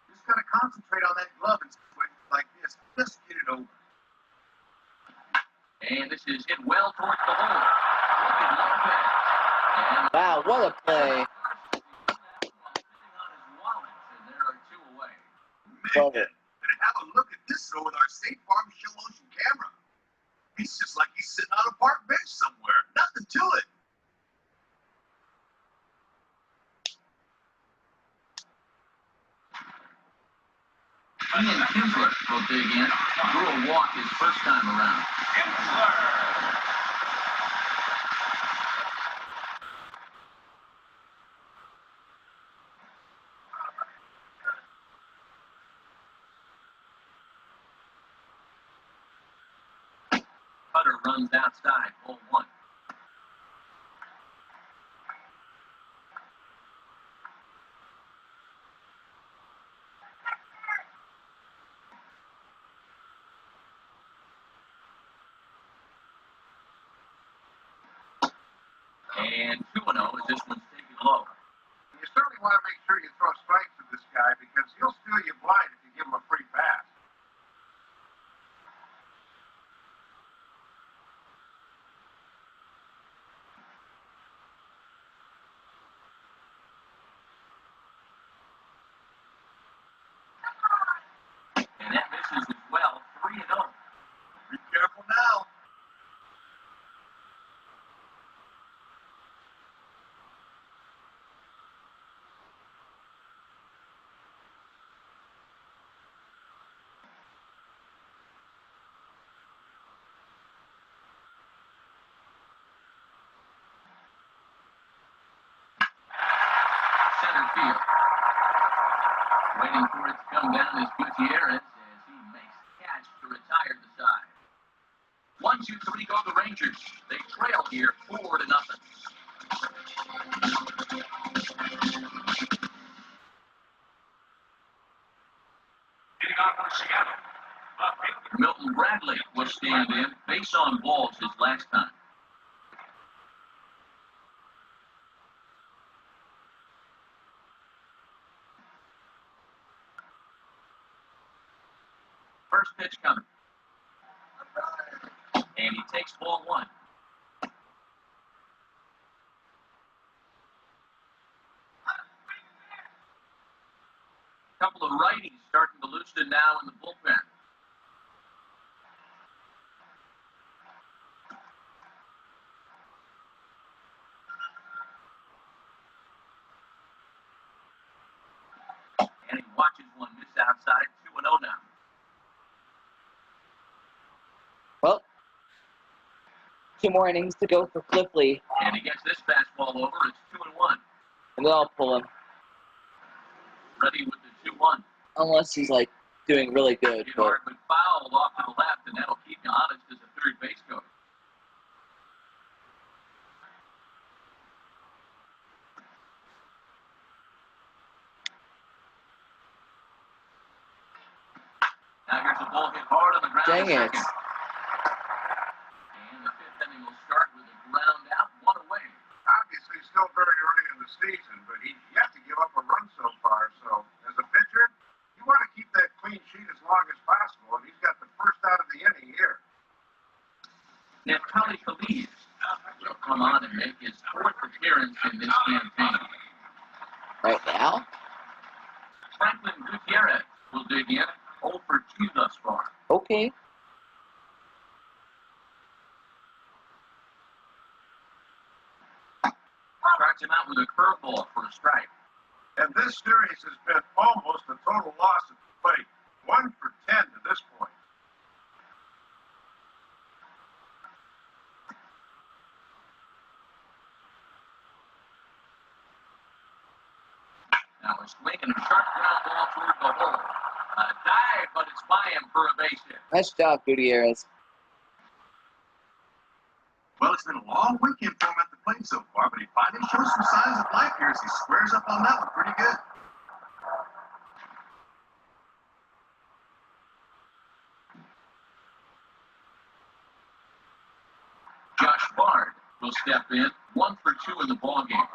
Just got to concentrate on that glove and situations like this. Just get it over. And this is hit well towards the hole. Looking Lopez. And Wow, what a play. sitting on his wallet, and there are 2 away. Love Man, it. and have a look at this though with our State Farm Show Motion camera. He's just like he's sitting on a park bench somewhere. Nothing to it. Ian Kinsler will dig in. Drew a walk his first time around. Cutter runs outside, 0-1. And 2-0 as this one's taken low. You certainly want to make sure you throw strikes to this guy because he'll steal you blind if you give him a free pass. And that misses as well, 3-0. Be careful now. Center field. Waiting for it to come down is Gutierrez as he makes the catch to retire the side. 1-2-3 go the Rangers. They trail here 4-0. Milton Bradley will stand in. Base on balls his last time. First pitch coming. And he takes ball 1. Couple of righties starting to loosen now in the bullpen. And he watches one miss outside, 2-0 now. Well, 2 more innings to go for Cliff Lee, And he gets this fastball over. It's 2-1. and then I'll pull him. Ready with the 2-1. Unless he's, like, doing really good. Get But hard with foul off to the left, and that'll keep you honest as a third base coach. Now here's a ball hit hard on the ground. dang to it. second. And the 5th inning will start with a ground out, 1 away. Obviously, still very early in the season, but he has to give up a run so far. So, as a pitcher, you want to keep that clean sheet as long as possible, and he's got the first out of the inning here. Neftali Khalid will come on and make his 4th appearance in this campaign. Right now? Franklin Gutierrez will dig in, 0 for 2 thus far. Okay. Starts him out with a curveball for a strike. And this series has been almost a total loss at the plate. 1 for 10 to this point. Now a swing and a sharp ground ball toward the hole. A dive, but it's by him for a base hit. Nice job, Gutierrez. Well, it's been a long weekend for him at the plate so far, but he finally shows some signs of life here as he squares up on that one pretty good. Josh Bard will step in, 1 for 2 in the ballgame.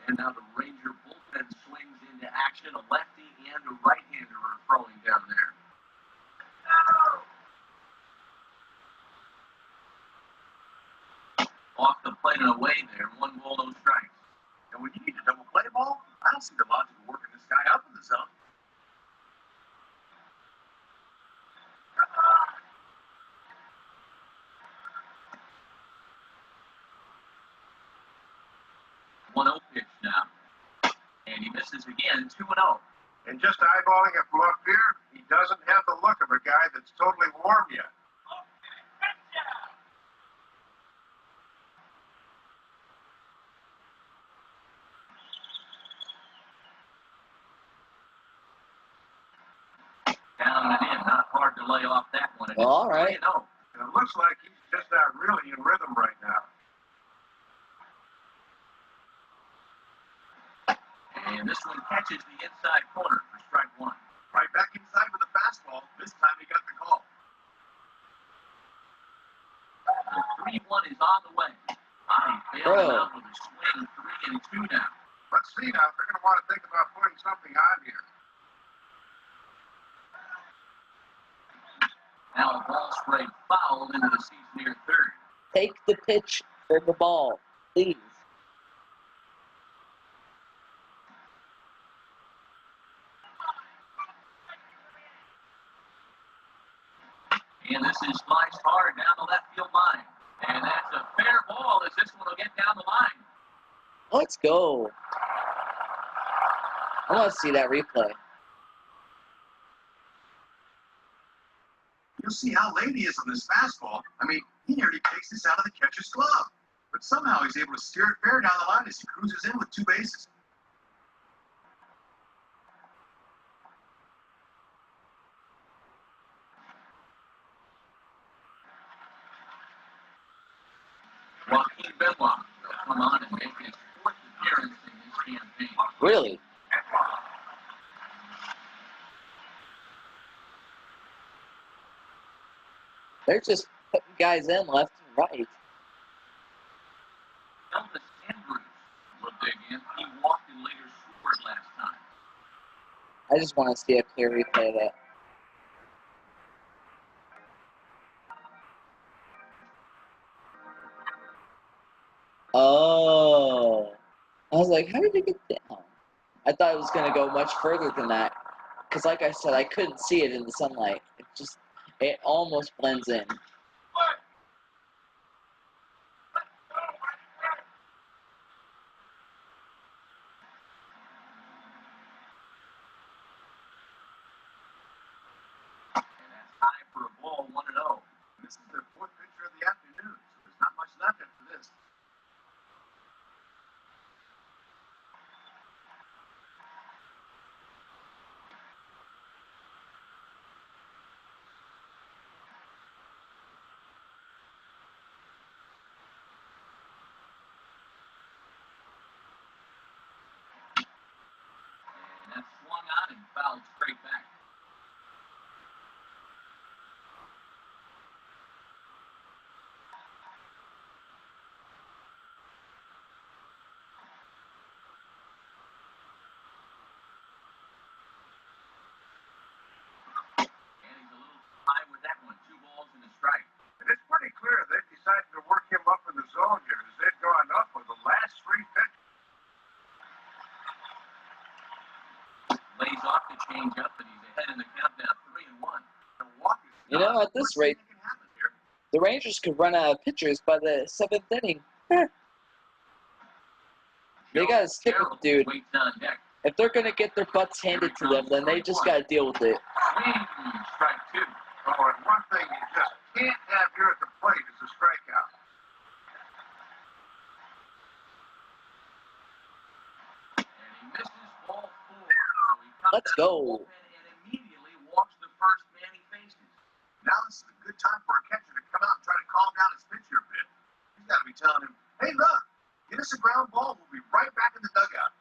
And now the Ranger bullpen swings into action. A lefty and a right-hander are throwing down there. Off the plate and away there. 1 ball, no strikes. And when you need a double play ball, I don't see the logic of working this guy up in the zone. And he misses again, 2-0. And just eyeballing it from up here, he doesn't have the look of a guy that's totally warm yet. Down and in, not hard to lay off that one. Well, all right. 3-0. And it looks like he's just not really in rhythm right now. And this one catches the inside corner for strike one. Right back inside with a fastball. This time he got the call. The 3-1 is on the way. He failed him out with a swing, 3-2 now. Let's see now. They're going to want to think about putting something on here. Now a ball sprayed foul into the seats near third. Take the pitch for the ball, please. And this is sliced hard down the left field line. And that's a fair ball as this one will get down the line. Let's go. I want to see that replay. You'll see how late he is on this fastball. I mean, he nearly takes this out of the catcher's glove. But somehow he's able to steer it fair down the line as he cruises in with 2 bases. Joaquin Benoit will come on and make his 4th appearance in this campaign. Really? They're just putting guys in left and right. Elvis Andrews will dig in. He walked and later scored last time. I just want to see a clear replay of that. Oh. I was like, how did it get down? I thought it was going to go much further than that. Because like I said, I couldn't see it in the sunlight. It almost blends in. And that's high for a ball, 1-0. This is their 4th pitcher of the afternoon, so there's not much left after this. And that's swung on and fouled straight back. And he's a little high with that one. 2 balls and a strike. And it's pretty clear they've decided to work him up in the zone here as they've gone up with the last 3 pitches. Lays off the changeup, and he's ahead in the countdown, 3-1. You know, at this rate, the Rangers could run out of pitchers by the 7th inning. They got to stick with the dude. Waits on deck. If they're going to get their butts handed to them, then they just got to deal with it. Swing, strike 2. Oh, and one thing you just can't have here at the plate is a strikeout. And he misses ball 4. So he comes Let's out of the go. bullpen and immediately walks the first man he faces. Now this is a good time for a catcher to come out and try to calm down his pitcher a bit. He's got to be telling him, hey, look, get us a ground ball. We'll be right back in the dugout.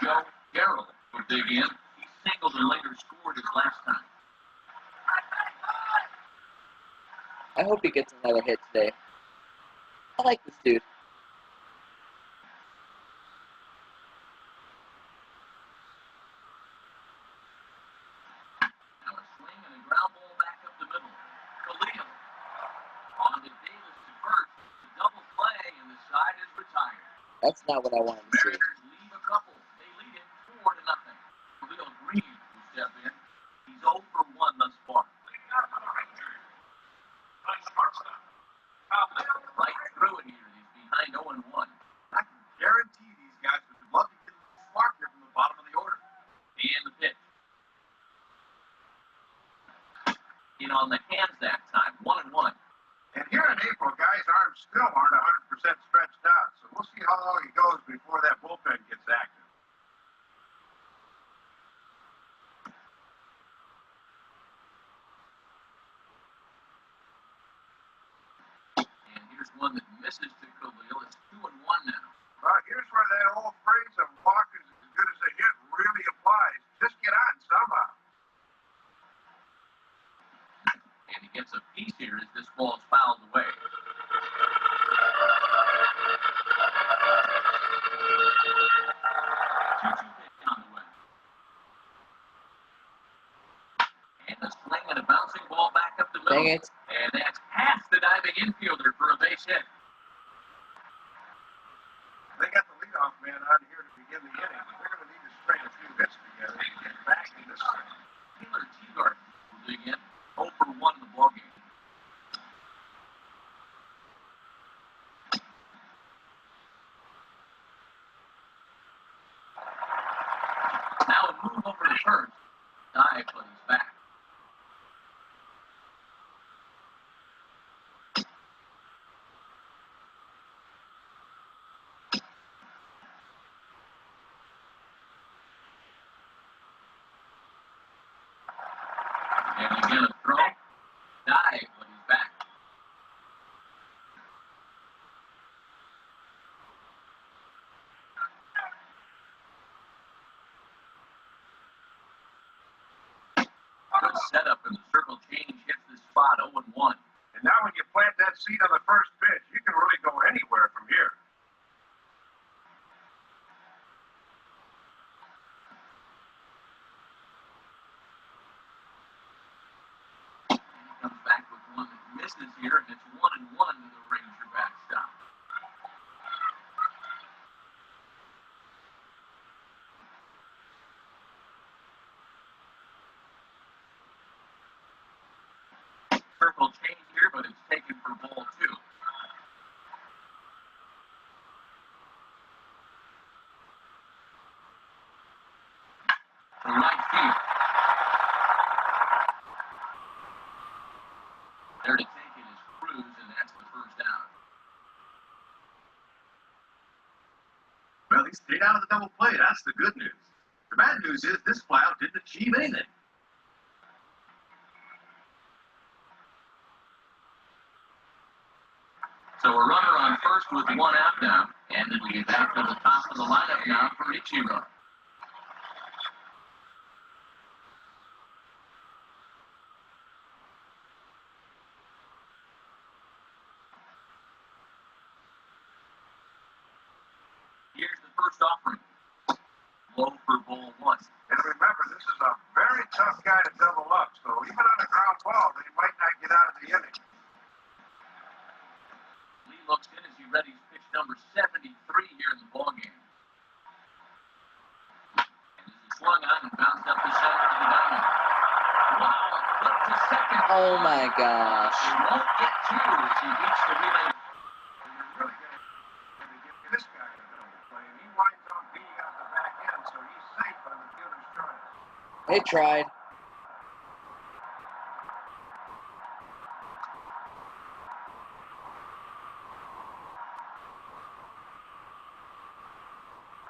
Joe Garrell will dig in. He singled and later scored his last time. I hope he gets another hit today. I like this dude. Now a swing and a ground ball back up the middle. Khalil on the Davis to first. Double play and the side is retired. That's not what I wanted to see. Mariners leave a couple. They lead it 4-0. Khalil Green will step in. He's 0 for 1 thus far. Right through it here. He's behind 0-1. I before that bullpen gets active. And here's one that misses to Khalil. It's 2-1 now. Here's where that old phrase of walk is as good as a hit really applies. Just get on somehow. And he gets a piece here as this ball is fouled away. On the way. And a swing and a bouncing ball back up the middle. Dang it. And that's past the diving infielder for a base hit. They got the leadoff man on here to begin the inning, but they're going to need to string a few hits together to get back in this thing. Taylor Teagarden will dig in 0 for 1 in the ballgame. Now a move over to first. Dive, but he's back. And again a throw. Dive, but he's back. Good setup, and the circle change hits the spot 0-1. And now when you plant that seed on the first pitch, you can really go anywhere from here. Comes back with one that misses here, and it's 1-1 to the Ranger backstop. Circle change here, but it's taken for ball 2. To right field. There to take it is Cruz, and that's the first down. Well, he stayed out of the double play. That's the good news. The bad news is this flyout didn't achieve anything. So a runner on first with 1 out now, and it'll be back to the top of the lineup now for Ichiro. Here's the first offering. Low for ball 1. And remember, this is a very tough guy to double up, so even on a ground ball, they might not get out of the inning. Lee looks in as he readies pitch number 73 here in the ballgame. And this is swung on and bounced up the center of the diamond. Wow, a flip to second. Oh my gosh. He won't get 2 as he beats the relay. And you're really going to get this guy to double play, and he winds up being out the back end, so he's safe on the fielder's choice. They tried.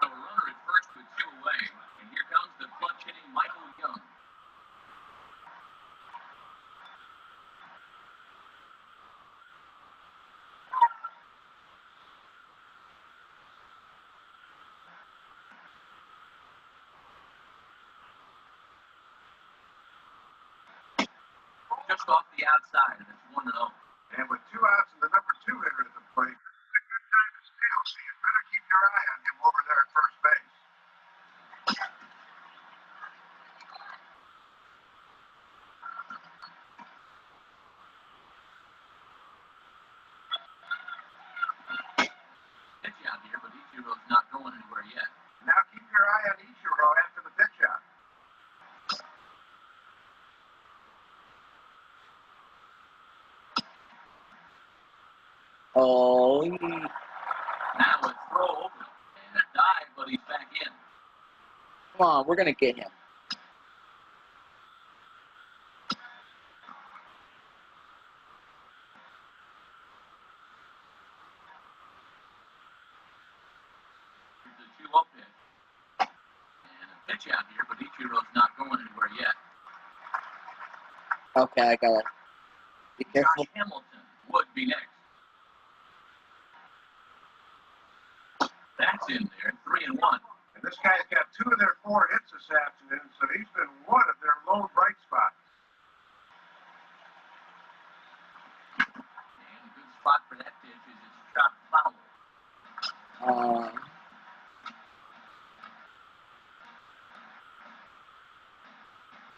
So a runner at first with 2 away. And here comes the clutch hitting Michael Young. Just off the outside, and it's 1-0. And with 2 outs and the number 2 hitter at the plate, it's a good time to steal, so you better keep your eye on him over there at first base. Pitch out here, but Ichiro's not going anywhere yet. Now keep your eye on Ichiro after the pitch out. Oh, Now a throw over and a dive, but he's back in. come on, we're gonna get him. 2-0 pitch. And a pitch out here, but Ichiro's not going anywhere yet. Okay, I got it. Be careful. Josh Hamilton would be next. That's in there, 3-1. And this guy's got 2 of their 4 hits this afternoon, so he's been one of their lone bright spots. And a good spot for that pitch is his shot foul.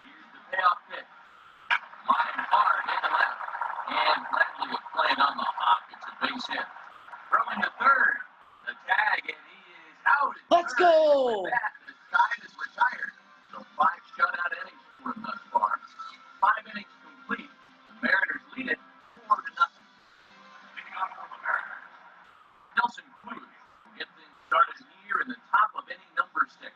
Here's the payoff pitch. Line hard into left. And Bradley is playing on the hop. It's a base hit. Throwing to third. The tag, and he is out. Let's go! With that, the side is retired. So 5 shutout innings for him thus far. 5 innings complete. The Mariners lead it 4-0. Nelson Cruz will get things started here in the top of inning number 6.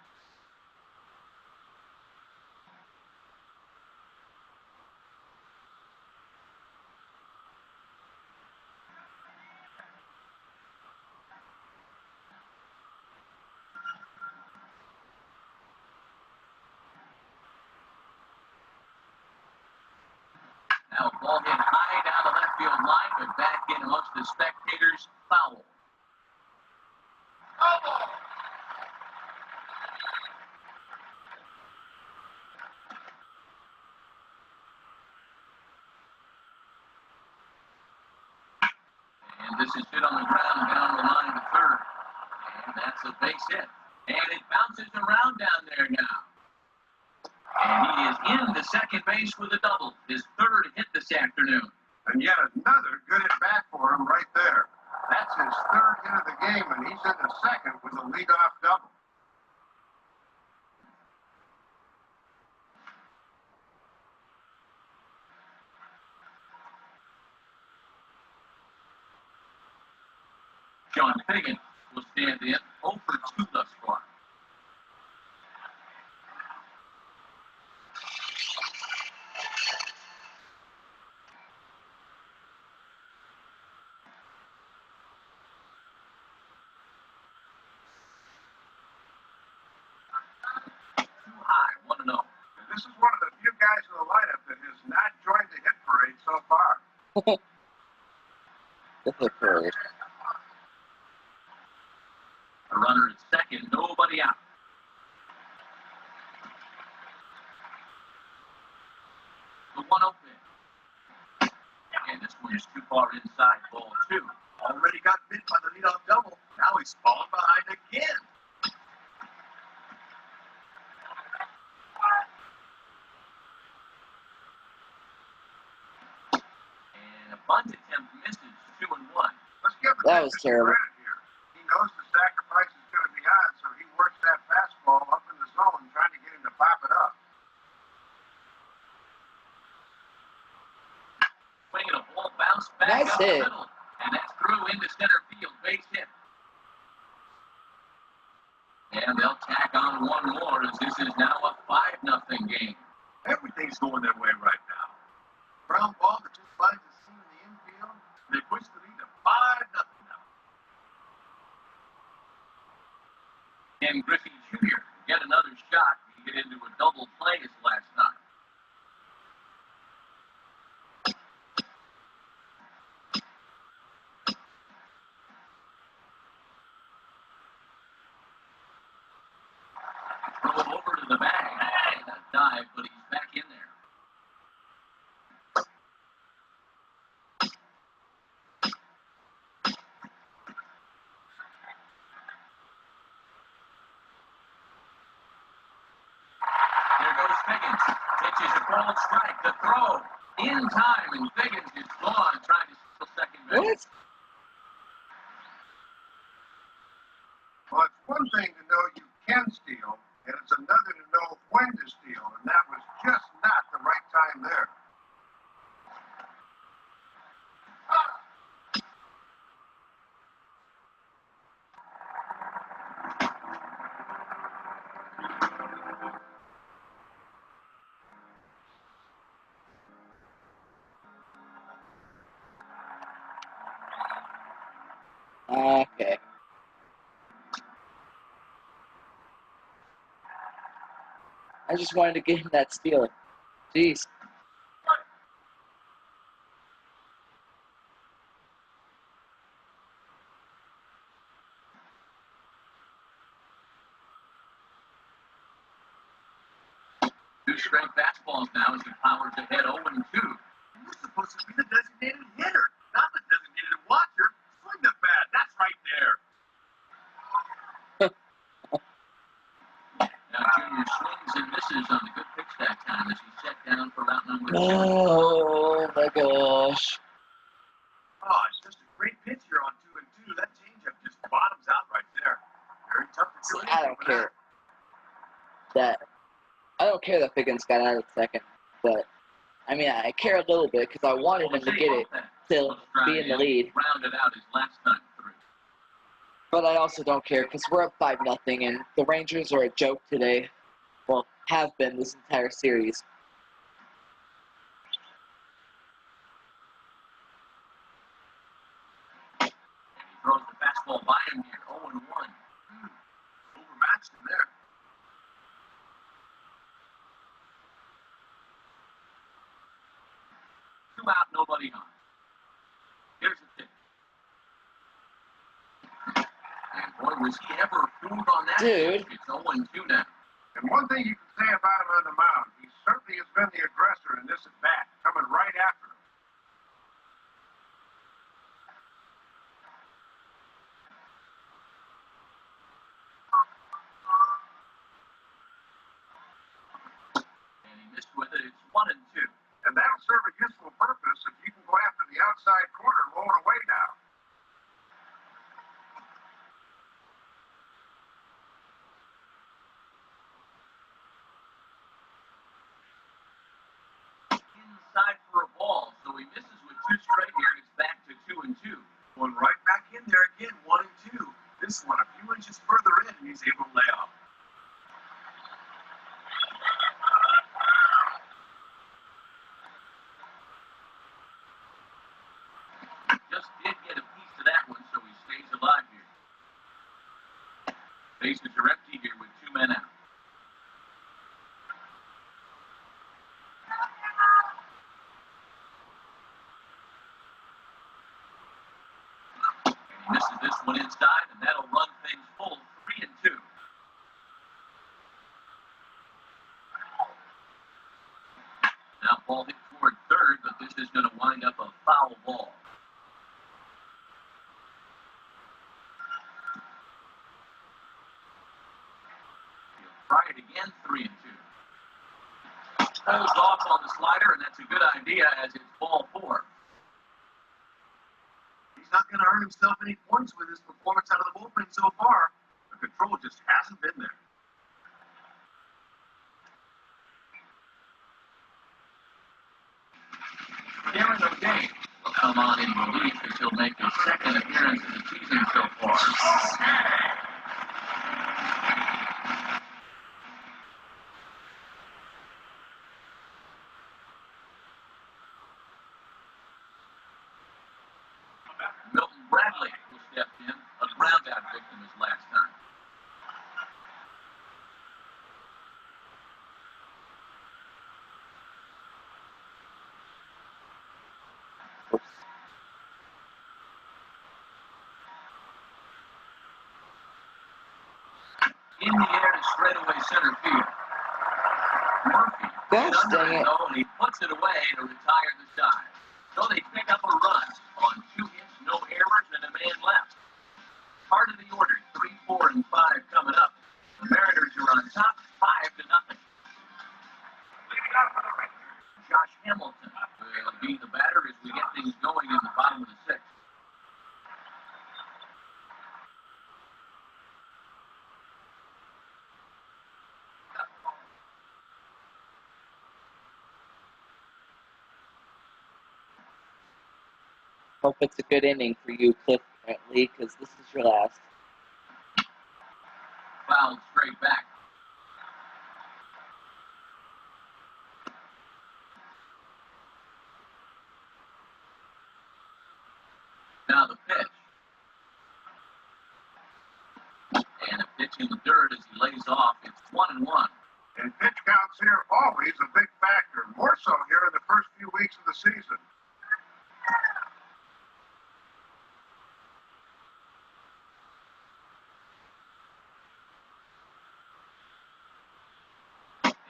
Now a ball hit high down the left field line, but back in amongst the spectators. Foul. And this is hit on the ground down the line to third. And that's a base hit. And it bounces around down there now. And he is in the second base with a double. His 3rd hit this afternoon. And yet another good at bat for him right there. That's his 3rd hit of the game, and he's in the second with a leadoff double. John Higgins will stand in 0 for 2 thus far. Too high, 1-0. And this is one of the few guys in the lineup that has not joined the hit parade so far. The hit parade. A runner at second, nobody out. The 1-0 pitch. And this one is too far inside, ball 2. Already got bit by the leadoff double. Now he's falling behind again. And a bunt attempt misses, 2-1. Let's give the That was pitcher some terrible. credit here. He knows the sacrifice is going to be on, so he works that fastball up in the zone, trying to get him to pop it up. Swinging a ball bounce back Nice up hit. the middle. And that's through into center field, base hit. And they'll tack on one more as this is now a 5-0 game. Everything's going their way right now. Ground ball that just finds a seam in the infield. They push the lead to 5-0 now. Ken Griffey Jr. get another shot to get into a double play his last time. Throw it over to the bag. And a dive, but he's back in there. There goes Figgins. Pitches a called strike. The throw in time, and Figgins is gone trying to steal second base. What? Well, it's one thing to know you can steal, and it's another to know when to steal, and that was just not the right time there. Okay. I just wanted to get him that steal. Jeez. Two straight fastballs now as he powers ahead 0-2. You're supposed to be the designated hitter, not the designated watcher. Swing the bat. That's right there. Now Junior swings and misses on the good pitch that time as he set down for route number 2. Oh my gosh. Oh, it's just a great pitch here on 2-2. That changeup just bottoms out right there. Very tough to See, do. I don't care that Pickens got out of second, but I mean, I care a little bit because I wanted him to get it to be in the lead. Rounded out his last time through. But I also don't care because we're up 5-0, and the Rangers are a joke today. Well, have been this entire series. And he throws the fastball by him here, 0-1. Overmatched him there. 2 out, nobody on. Here's the pitch. And boy, was he ever fooled on that. Dude. Pitch. It's 0-2 now. And one thing you can say about him on the mound, he certainly has been the aggressor in this at-bat, coming right after him. And he missed with it. It's 1-2. And that'll serve a useful purpose if you can go after the outside corner low and away now. Inside for a ball, so he misses with 2 straight here. It's back to 2-2. Going right back in there again, 1-2. This one a few inches further in, and he's able to lay off. Just did get a piece of that one, so he stays alive here. Bases are empty here with 2 men out. And he misses this one inside, and that'll run things full, 3-2. Now ball hit toward third, but this is going to wind up a foul ball. He'll try it again, 3-2. Pulls off on the slider, and that's a good idea as it's ball 4. He's not going to earn himself any points with his performance out of the bullpen so far. The control just hasn't been there. Darren O'Day will come on in relief as he'll make his second appearance of the season so far. Milton Bradley will step in, a ground-out victim his last time. In the air to straightaway center field. Murphy Gosh, is under dang it, it. though, and he puts it away to retire the side. So they pick up a run on 2 hits, no errors, and a man left. Part of the order, 3, 4, and 5 coming up. The Mariners are on top, 5-0. Josh Hamilton will be the batter as we get things going in the bottom of the 6th. Hope it's a good inning for you, Cliff Brantley, because this is your last. Fouled straight back. Now the pitch. And a pitch in the dirt as he lays off. It's 1-1. And And pitch counts here always a big factor, more so here in the first few weeks of the season.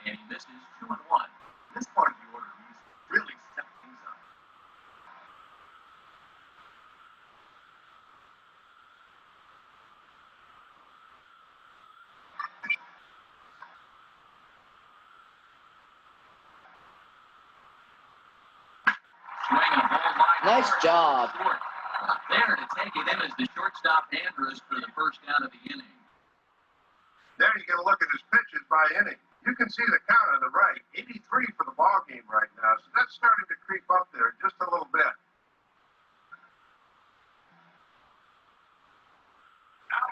And he misses 2-1. This part of the order, he's really stepped things up. Swinging a ball line. Nice job. Short. There to take it in is the shortstop Andrus for the first down of the inning. There you get a look at his pitches by inning. You can see the count on the right, 83 for the ball game right now, so that's starting to creep up there just a little bit.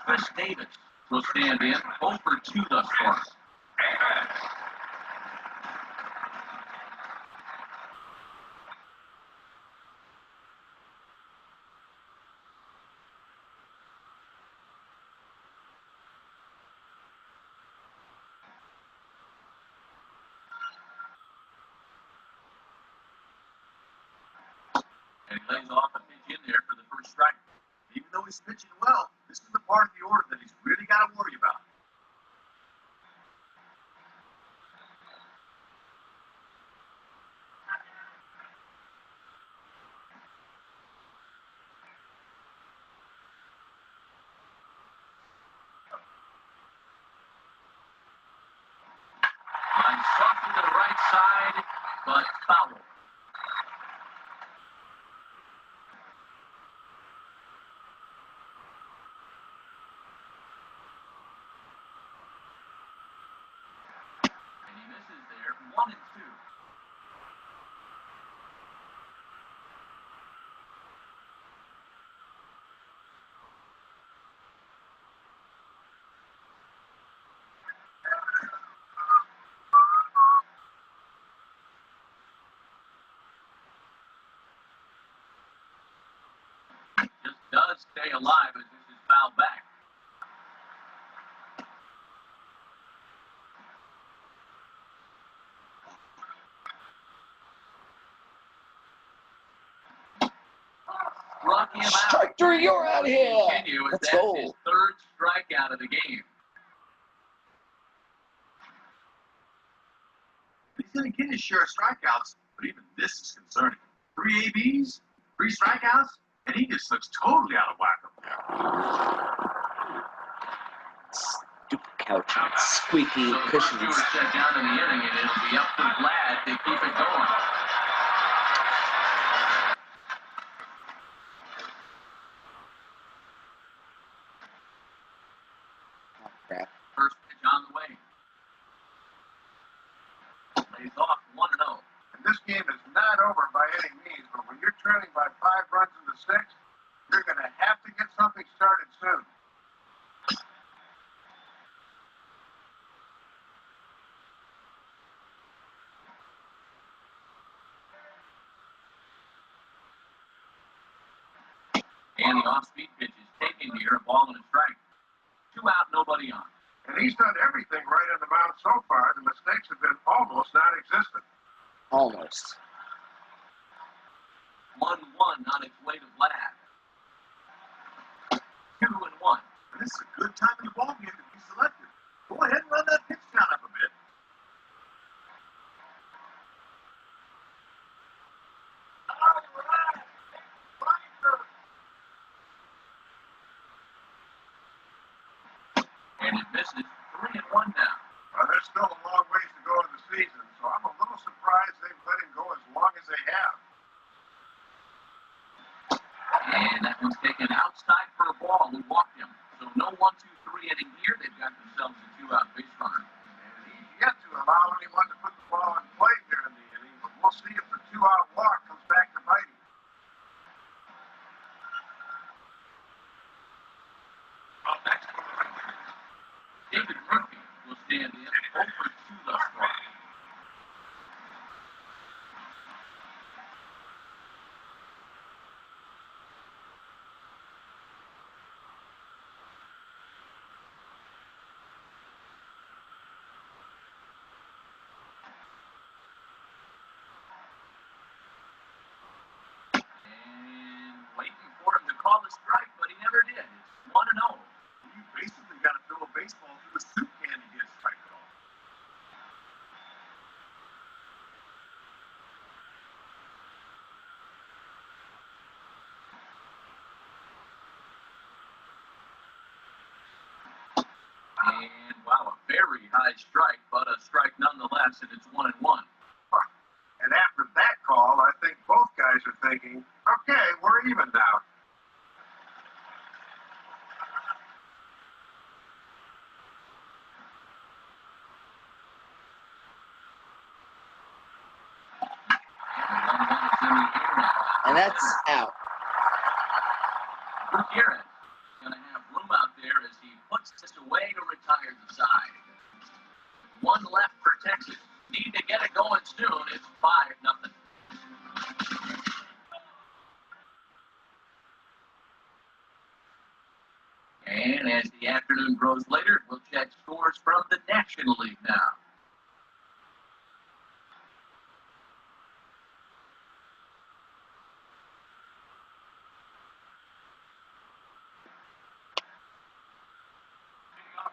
Chris Davis will stand in, 0 for 2 thus far. And he lays off a pitch in there for the first strike. Even though he's pitching well, this is the part of the order that he's really got to worry about. Line soft to the right side, but foul. And he misses there, 1-2. Just does stay alive as this is fouled back. Struck him out. Strike three, you're out of here. Continue as Let's that's go. his third strikeout of the game. He's going to get his share of strikeouts, but even this is concerning. 3 ABs, 3 strikeouts, and he just looks totally out of whack. Stupid couch and squeaky So cushions. Stewart set down in the inning, and it'll be up to Vlad to keep it going. Oh, crap. First pitch on the way. Lays off 1-0. And this game is not over by any means, but when you're trailing by 5 runs in the 6th, you're going to have to get something started soon. And the off-speed pitch is taken here, a ball and a strike. 2 out, nobody on. And he's done everything right on the mound so far. The mistakes have been almost non-existent. Almost. 1-1 on its way to Vlad. 2-1. And this is a good time in the ball game to be selected. Go ahead and run that pitch count up a bit. And it misses 3-1 now. Well, there's still a long ways to go in the season, so I'm a little surprised they've let him go as long as they have. And that one's taken outside for a ball. We walked him. So no 1-2-3 inning here. They've got themselves a 2-out base runner. And he's yet to allow anyone to put the ball in play during the inning, but we'll see if the 2-out walk comes back to bite him. Up next, David Murphy will stand in 0 for 2 thus far. And, wow, a very high strike, but a strike nonetheless, and it's 1-1. And after that call, I think both guys are thinking, okay, we're even now. And that's out. Gutierrez going to have room out there as he puts this away to retire the side. One left for Texas. Need to get it going soon. It's 5-0. And as the afternoon grows later, we'll check scores from the National League now.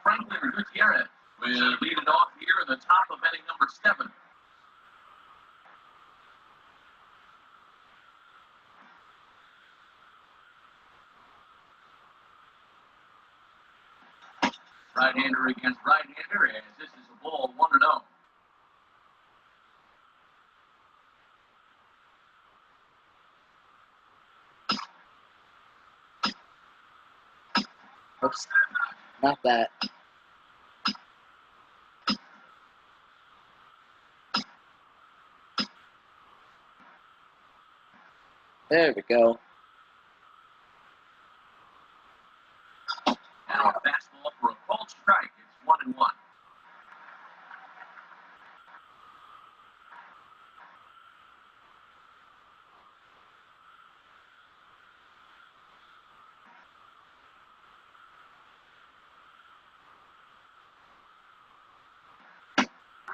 Franklin Gutierrez will lead it off here in the top of inning number 7. Right-hander against right-hander, as this is a ball 1-0. Oops. Not that. There we go. Now a fastball for a called strike. It's 1-1.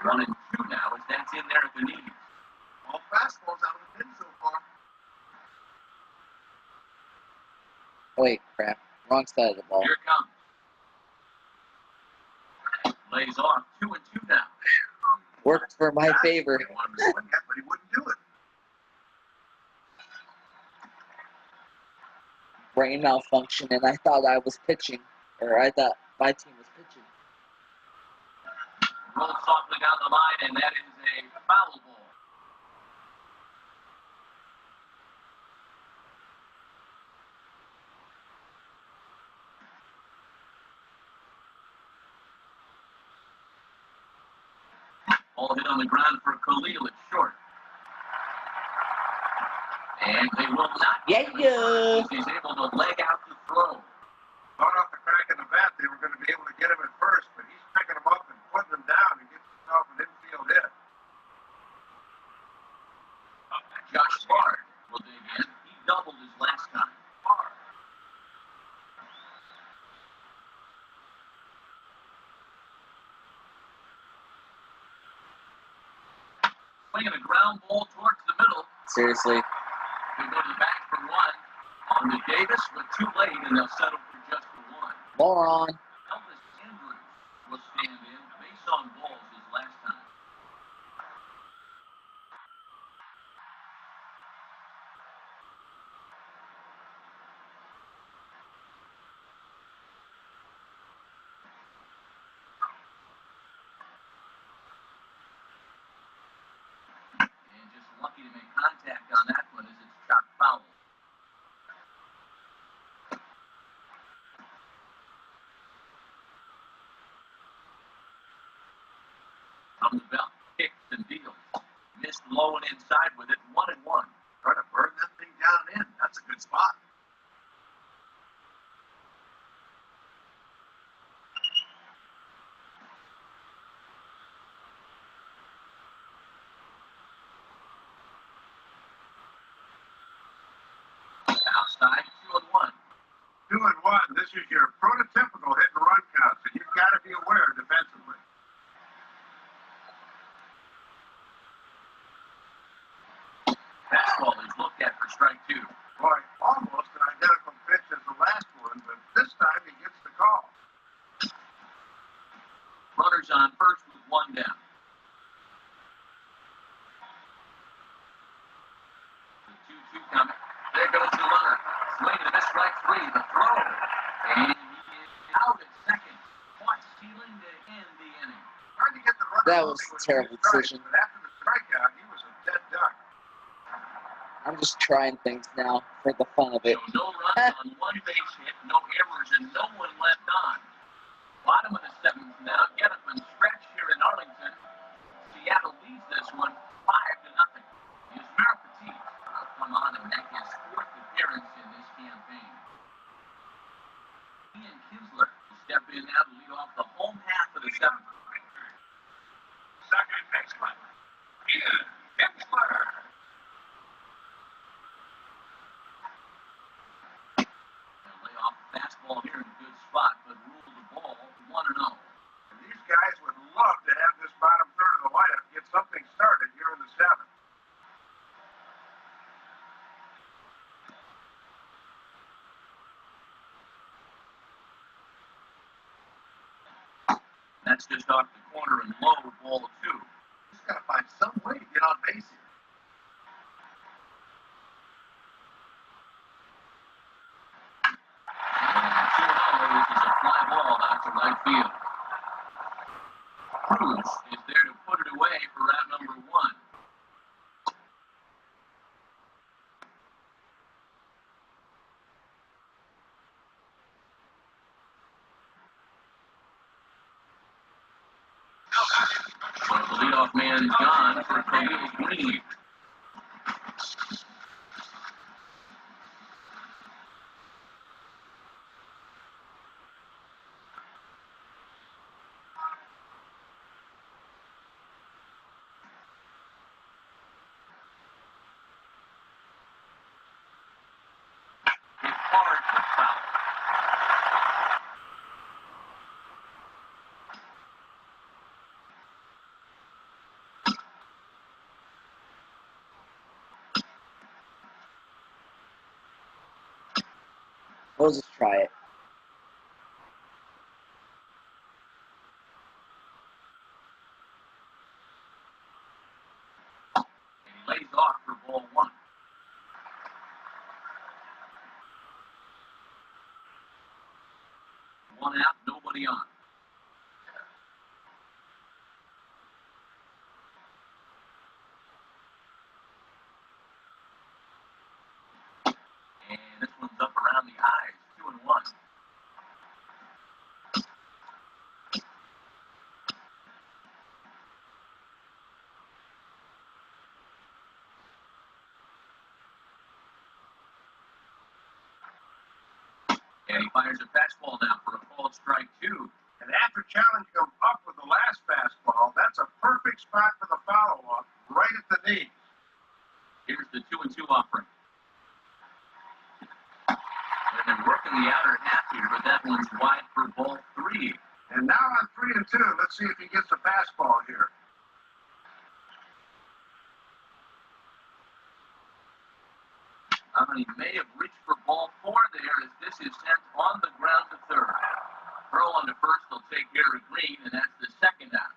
One and two now as that's in there at the knees. All fastballs out of the pin so far. Wait, crap. Wrong side of the ball. Here it comes. Lays off 2 and 2 now. Worked for my favor. He wanted to swing at, but he wouldn't do it. Brain malfunction, and I thought I was pitching. Or I thought my team was pitching. Rolled softly down the line, and that is a foul ball. Ball hit on the ground for Khalil. It's short. And they will not. Yeah. He's able to leg out the throw. Thought off the crack of the bat they were going to be able to get him at first, but he's picking him up and putting him down and gets himself an infield hit. Josh Bard will dig in. He doubled his last time. Bard. Swinging a ground ball towards the middle. Seriously. They go to the back for one. On to Davis, but too late, and they'll settle for just the one. Moron. Elvis Andrews will stand in. Base on balls his last time. And just lucky to make contact on that one as it's chopped foul. On the belt, kicks and deals. Missed low and inside with it, 1-1. Try to burn that thing down and in. That's a good spot. Outside, 2-1. 2-1. This is your prototypical hit and run counts, and you've got to be aware defensively. Fastball is looked at for strike 2. Boy, almost an identical pitch as the last one, but this time he gets the call. Runners on first with one down. The 2-2 coming. There goes the runner. Swing and a miss, strike 3. The throw. And he is out at second. Caught stealing That was a terrible decision. But after the strikeout, he was a dead duck. I'm just trying things now for the fun of it. So no runs on one base hit, no errors, and no one left on. Bottom of the seventh now, get up and stretch here in Arlington. Seattle leads this one 5-0. Yusmer Petit will come on and make his fourth appearance in this campaign. Ian Kinsler will step in now to lead off the home half of the seventh. Second baseman, Ian Kinsler. They'll lay off the fastball here in a good spot, but rule the ball 1-0. And these guys would love to have this bottom third of the lineup get something started here in the seventh. That's just off the corner and low, ball 2. Just got to find some way to get on base here. And 2-0, this is a fly ball out to right field. Cruz is there to put it away for round number 1. But the leadoff man is gone for Khalil Green. Hit hard for foul. We'll just try it. And he lays off for ball 1. One out, nobody on. And this one's up around the eyes, 2-1. And he fires a fastball now for a called strike 2. And after challenging him up with the last fastball, that's a perfect spot for the follow-up, right at the knees. Here's the 2-2 offering. And they're working the outer half here, but that one's wide for ball 3. And now on 3-2, let's see if he gets a fastball here. He may have reached for ball 4 there as this is sent on the ground to third. Throw on to first, they'll take care of Green, and that's the second out.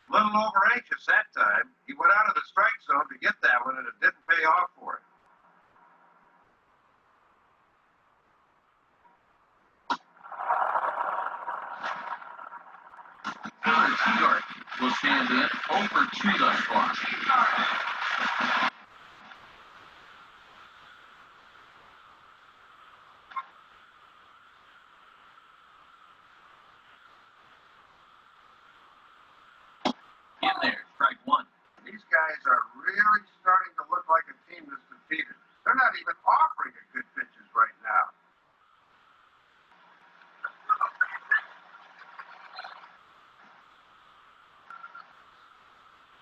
A little over anxious that time. He went out of the strike zone to get that one, and it didn't pay off for him. Taylor Seagard will stand in 0 for 2 thus far. In there, strike 1. These guys are really starting to look like a team that's defeated. They're not even offering a good pitches right now.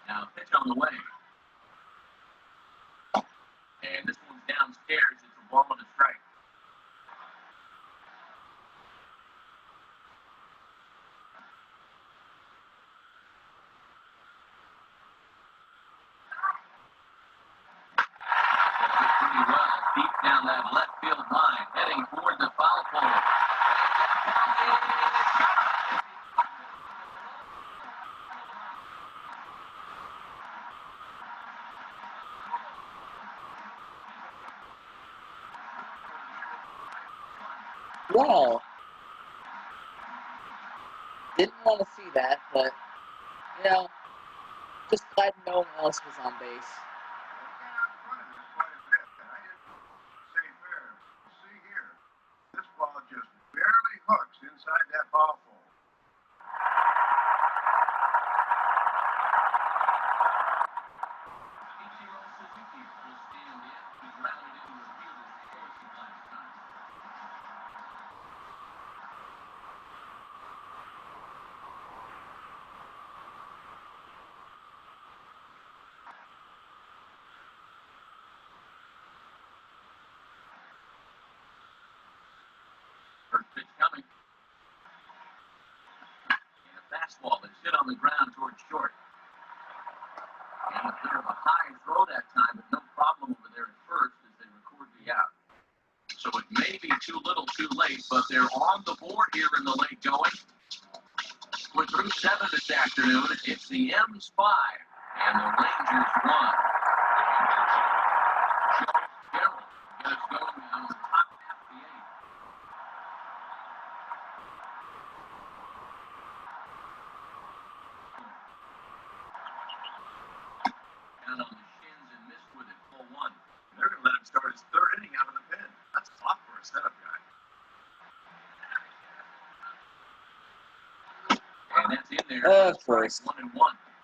Now pitch on the way. And this one's downstairs. It's a ball and a strike. Pretty well deep down that left field line, heading toward the foul pole. Wow. Didn't want to see that, but, you know, just glad no one else was on base. Well, he got out in front of this quite a bit. I didn't say fair. See here. This ball just barely hooks inside that ball fold. First pitch coming. And a fastball is hit on the ground towards short. And a bit of a high throw that time, but no problem over there at first as they record the out. So it may be too little too late, but they're on the board here in the late going. We're through 7 this afternoon. It's the M's 5 and the Rangers 1. Joe Carroll gets going on the top half of the 8th. Down on the shins and missed with it, full 1. They're going to let him start his 3rd inning out of the pen. That's tough for a setup guy. And that's in there. Of course. 1-1. And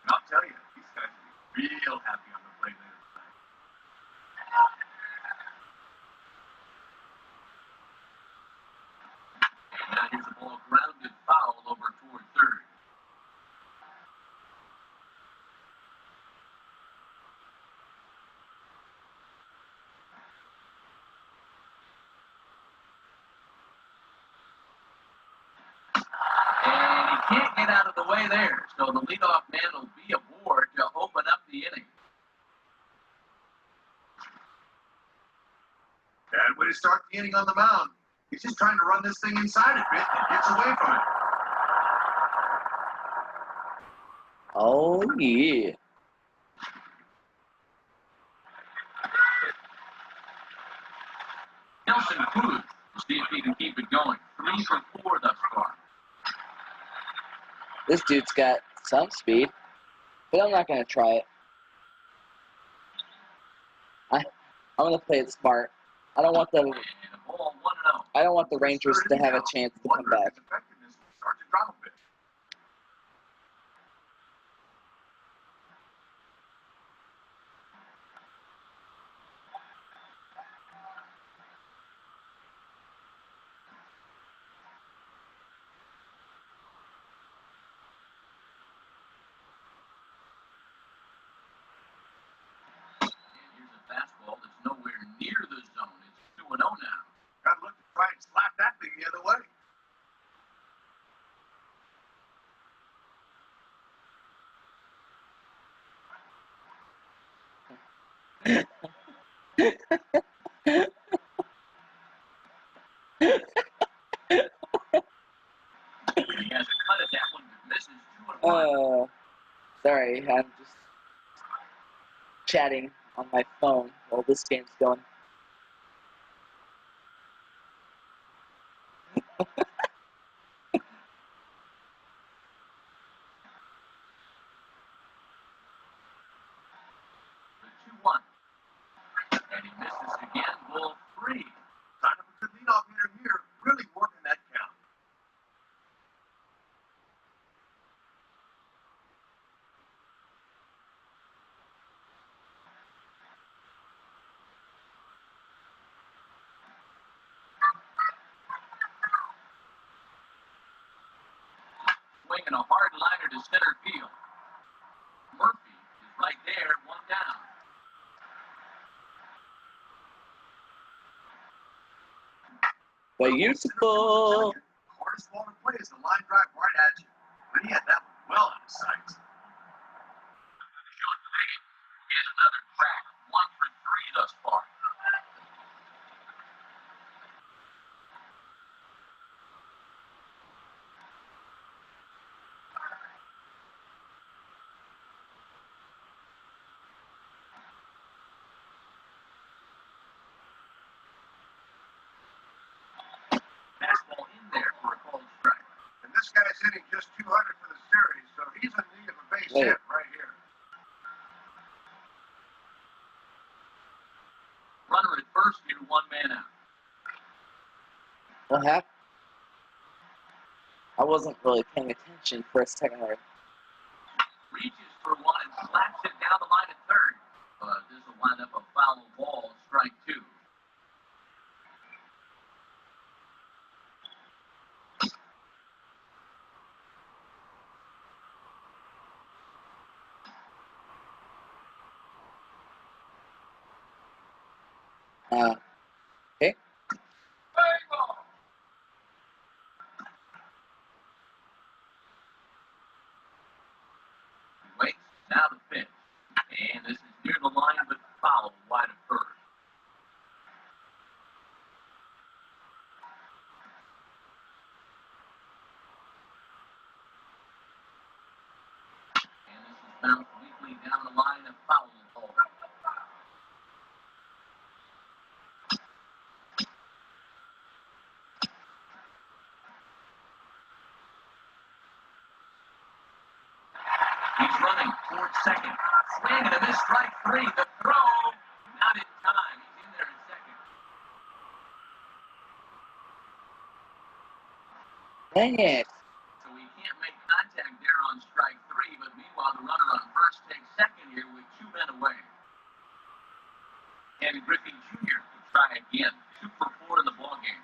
I'll tell you, these guys will be real happy on the plate later tonight. And now here's a ball grounded foul over toward third. And he can't get out of the way there. So the leadoff man will be aboard to open up the inning. Bad way to start the inning on the mound. He's just trying to run this thing inside a bit and gets away from it. Oh, yeah. Nelson Cruz to see if he can keep it going. 3 for 4 thus far. This dude's got some speed, but I'm not going to try it. I'm going to play it smart. I don't want And a ball 1-0. I don't want the Rangers to have a chance to come back. His effectiveness will start to drop a bit. And here's a fastball that's nowhere near the zone. It's 2-0 now. Got to look to try and slap that thing the other way. He has a cut at that one that misses. 2-1. Sorry, I'm just chatting on my phone while this game's going. The 2-1. And he misses again. Ball 3. Sign up a good leadoff hitter here, really working that count. Swinging a hard liner to center field. Murphy is right there, 1 down. Beautiful. Hardest ball to play is the line drive right at you. But he had that one well in his sights. And another crack. 1 for 3 thus far. Fastball in there for a called strike. And this guy's hitting just 200 for the series, so he's in need of a base hit right here. Runner at first here, one man out. What happened? I wasn't really paying attention for a second there. Reaches for one and slaps it down the line at third. But this will wind up a foul ball, strike two. Okay. Waits, now the pitch. And this is near the line, but foul wide of first. And this is bounced weakly down the line, a foul ball. He's running towards second. Swing and a miss, strike three. The throw, not in time. He's in there in second. Dang it. So he can't make contact there on strike three, but meanwhile the runner on first takes second here with 2 men away. And Griffey Jr. will try again. 2 for 4 in the ballgame.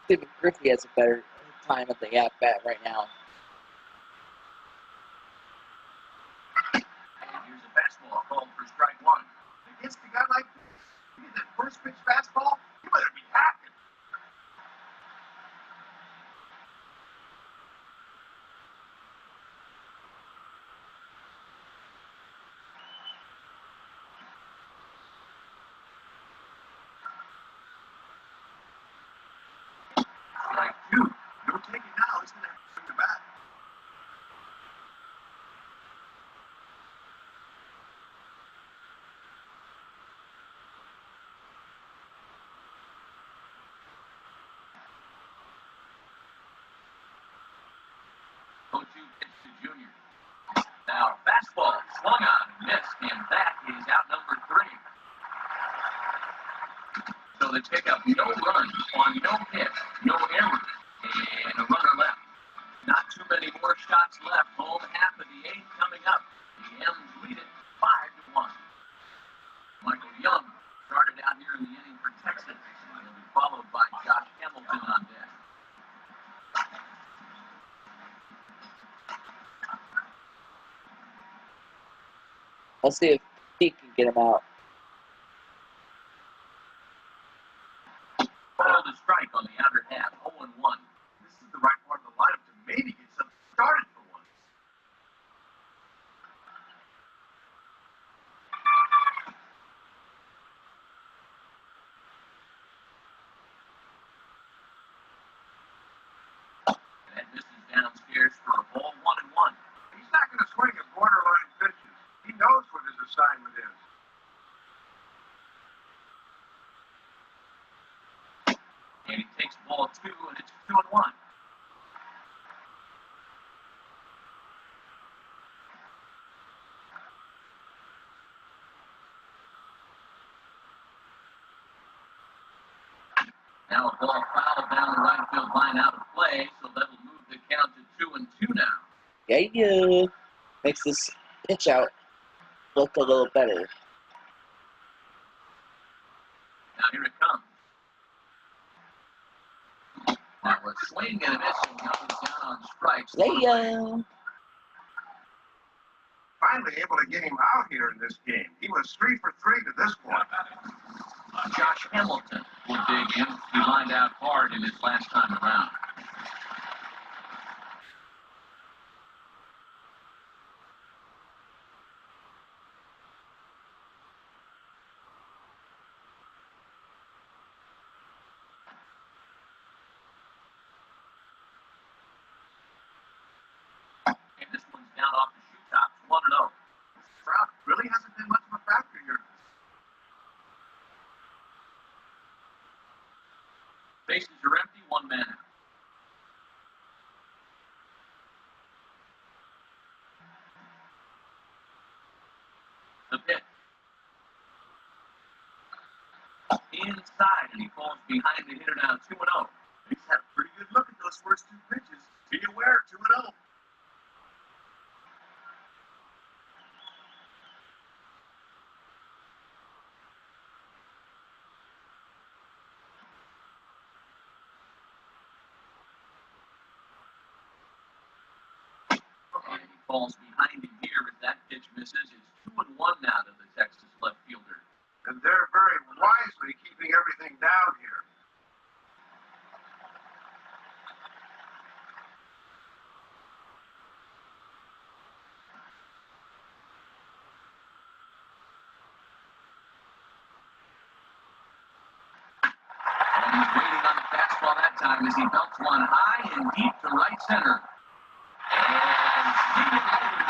Stephen Griffey has a better time at the at-bat right now. And here's a fastball called for strike one. Against a guy like this, that first pitch fastball, you better be hacking. Strike two. Don't take it now. He's going to have to swing the bat. Coach pitch to Jr. Now fastball swung on and missed, and that is out number 3. So they pick up no runs on no hit, no errors, and a runner left. Not too many more shots left. Home half of the 8th coming up. The M's lead it 5-1. Michael Young started out here in the inning for Texas. He'll be followed by Josh Hamilton on deck. Let's see if he can get him out. Ball to strike on the outer half, 0-1. This is the right part of the lineup to maybe get something started for once. And this is downstairs for a ball, 1-1. He's not going to swing at borderline pitches. He knows what his assignment is. And he takes ball 2, and it's 2-1. Now a ball foul down the right field line out of play, so that will move the count to 2-2 now. Yeah. Makes this pitch out look a little better. Now here it comes. Now a swing and a miss, and comes down on strikes. Yeah. Finally able to get him out here in this game. He was 3 for 3 to this point. Josh Hamilton will dig in. He lined out hard in his last time around. And this one's down off the shoe tops, 1-0. Trout really hasn't been much of a factor here. bases are empty, one man out. The pitch. Inside, and he falls behind the hitter now 2-0. He's had a pretty good look at those first two pitches. Be aware, 2-0. And he falls behind him here as that pitch misses. It's 2-1 now to the Texas left fielder. And they're very wisely keeping everything down here. And he's waiting on the fastball that time as he belts one high and deep to right center. And Stephen Adams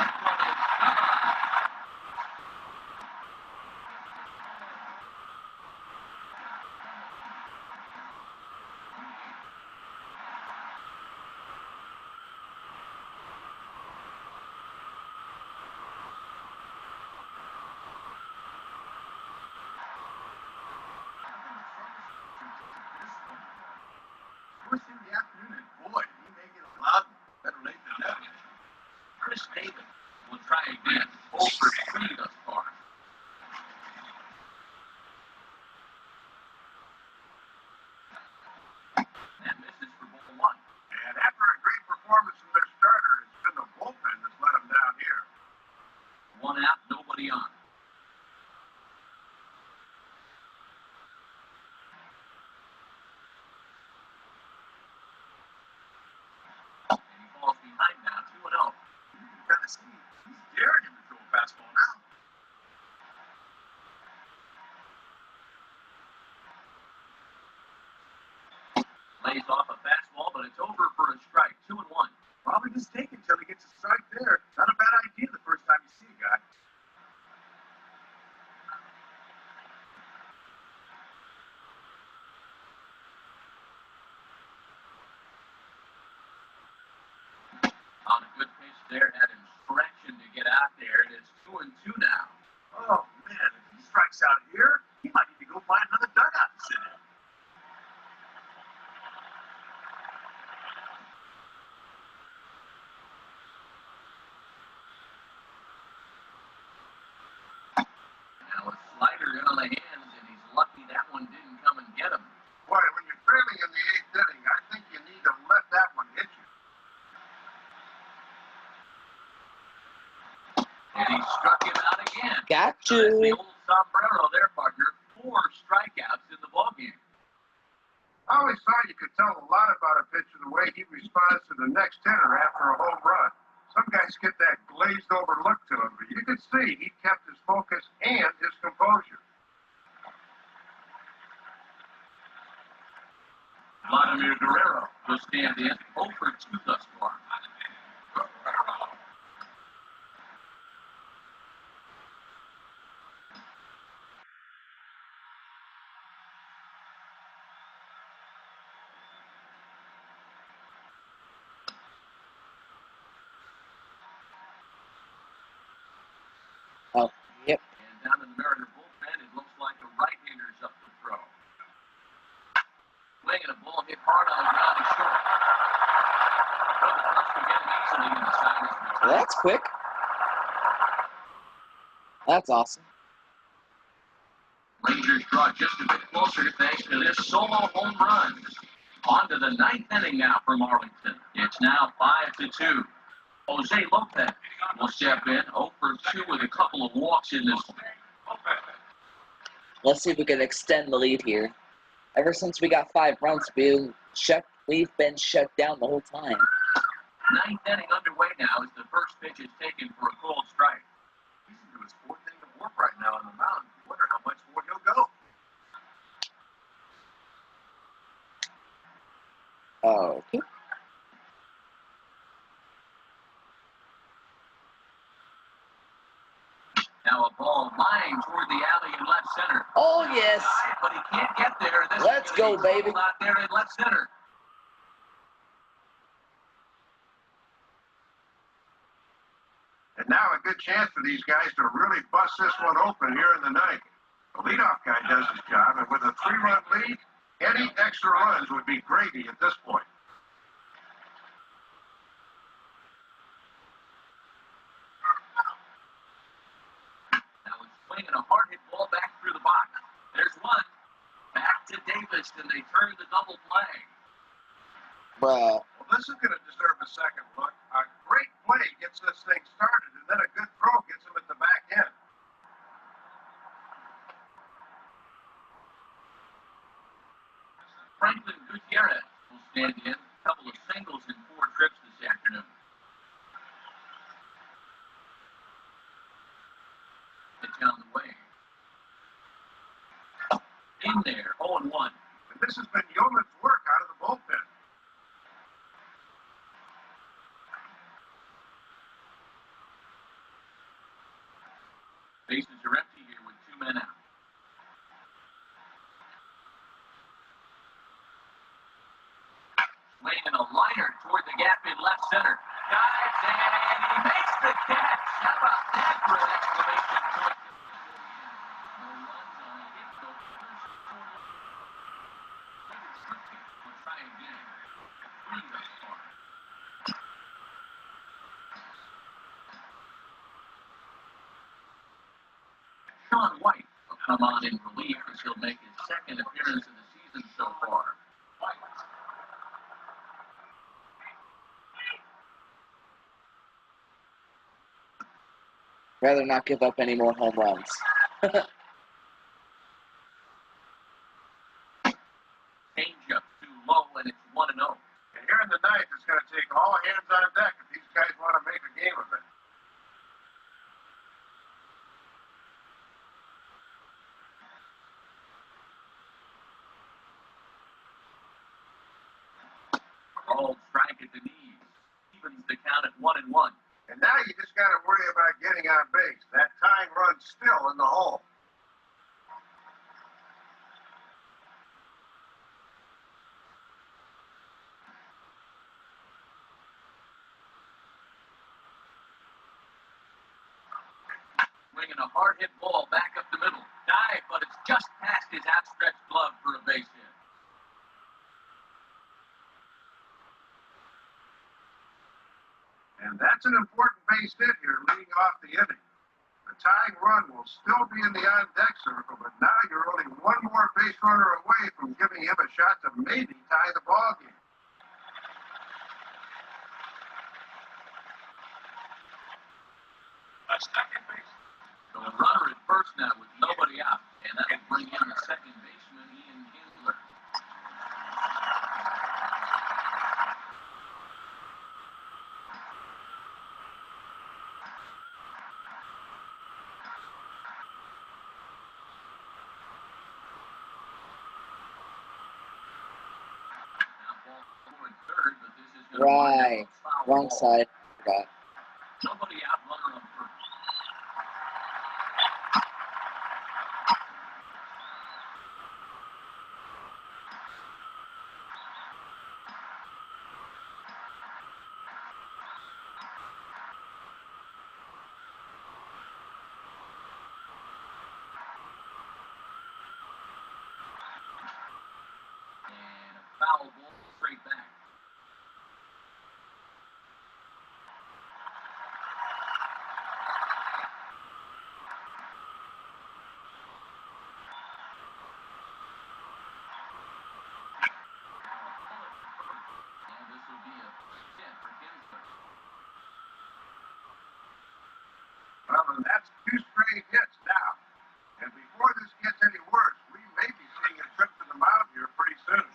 First in the afternoon, and boy, he may get a lot better late than never. Chris Davis will try again. 0 for 3 thus far. And misses for ball 1. And after a great performance from their starter, it's been the bullpen that's let them down here. 1 out, nobody on. And he falls behind now, 2-0. You can kind of see he's daring him to throw a fastball now. Lays off a fastball, but it's over for a strike. 2-1. Probably just take it until he gets a strike there. Not a bad idea the first time you see a guy. On a good pitch there, had him stretching to get out there. It is 2-2 now. Oh, man, if he strikes out here, he might need to go find another dugout to sit in. Now a slider in on the hands, and he's lucky that one didn't come and get him. Boy, when you're trailing in the 8th inning, I think you need to let that one hit you. And he struck him out again. Got So that's the you. old sombrero there, partner. 4 strikeouts in the ballgame. I always thought you could tell a lot about a pitcher the way he responds to the next hitter after a home run. Some guys get that glazed over look to him, but you could see he kept his focus and his composure. Vladimir Guerrero will stand in 0 for 2 thus far. Oh, yep. And down in the Mariner bullpen, it looks like the right-hander's up to throw. Swinging a ball hit hard on the ground to short. So the first will get him easily, and the side is Well, retired. that's quick. That's awesome. Rangers draw just a bit closer thanks to this solo home run. On to the 9th inning now for Arlington. It's now 5-2. Jose Lopez will step in 0 for 2 with a couple of walks in this one. Let's see if we can extend the lead here. Ever since we got 5 runs, we've been shut down the whole time. 9th inning underway now as the first pitch is taken for a cold strike. He's into his 4th inning of work right now on the mound. You wonder how much more he'll go. Okay. Now a ball lined toward the alley in left center. Oh, yes. But he can't get there. This Let's go, baby. Out there in left center. And now a good chance for these guys to really bust this one open here in the ninth. The leadoff guy does his job, and with a 3-run lead, any extra runs would be gravy at this point. Now it's swinging a hard hit ball back through the box. There's one. Back to Davis, and they turn the double play. Bruh. Well, this is going to deserve a second look. A great play gets this thing started, and then a good throw gets him at the back end. Franklin Gutierrez will stand in. A couple of singles in 4 trips this afternoon. Pitch on the way. In there, 0-1. And this has been yeoman's work out of the bullpen. Bases are empty here with 2 men out. Swinging a liner toward the gap in left center. Dives and he makes the catch. How about that for an exclamation point? No runs on a hit, no runners. We'll try again. 3 thus far. Sean White will come on in relief as he'll make his 2nd appearance of the season so far. White. Rather not give up any more home runs. Changeup too low, and it's 1-0. And here in the ninth, it's going to take all hands on deck if these guys want to make a game of it. Called strike at the knees. Evens the count at 1-1. And now you just got to worry about getting on base. That tying run's still in the hole. Swinging a hard hit ball back up the middle. Dive, but it's just past his outstretched glove for a base hit. And that's an important base hit here leading off the inning. The tying run will still be in the on-deck circle, but now you're only one more base runner away from giving him a shot to maybe tie the ball game. A second base. So a runner at first now with nobody out, and that'll bring in the second baseman, Ian Kinsler. Third, but this is Right. Wrong side. Forgot. Nobody out, runner on first. And a foul ball straight back. And this will be a hit for Kinsler. Well, and that's 2 straight hits now. And before this gets any worse, we may be seeing a trip to the mound here pretty soon.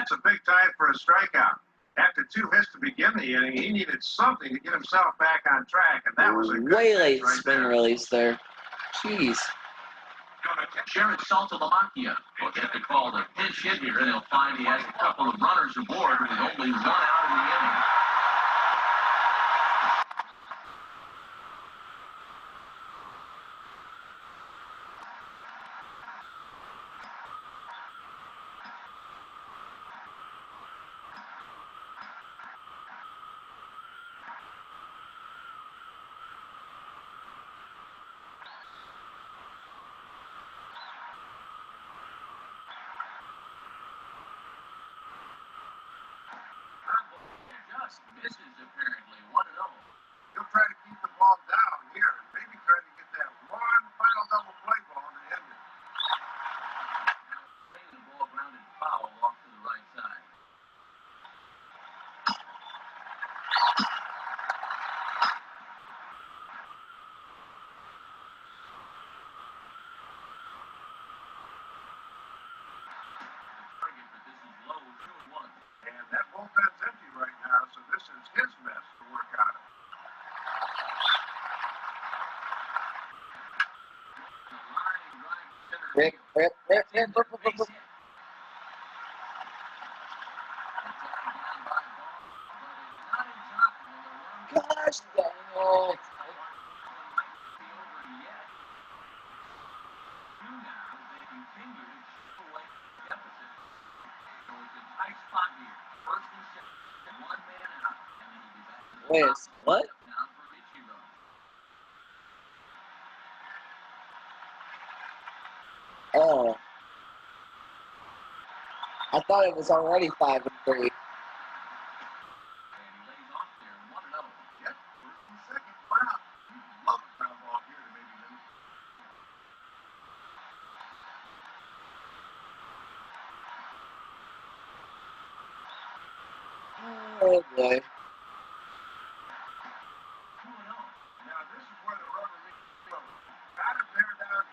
That's a big time for a strikeout. After 2 hits to begin the inning, he needed something to get himself back on track, and that was a good way pitch late right spin there. release there. Jeez. Jared Saltalamacchia will get the call to pinch hit here, and he'll find he has a couple of runners aboard with only 1 out in the inning. Just misses apparently. 1-0. He'll try to keep the ball down here and maybe try to get that one final double play ball to end it. The ball grounded foul off to the right side. Target, but this is low, 2-1. And that bullpen's empty right now, so this is his mess to work out of. The line drive center Rip, field. rip, rip, rip, rip, rip, Base rip. hit. It's down by ball, but it's not in time, and the run Gosh dang it. be over yet. 2 now as they continue to chip away the deficit. So it's a tight spot here. First and second, 1 man out, and then he'll be back to the Wait, top. what? Down for Ichiro. Oh. I thought it was already 5-3. And he lays off there, 1-0. Yep, first and second. Wow. You'd love a foul ball here to maybe lose. Oh boy. 2-0. Now, this is where the rubber meets the road. Got to bear down.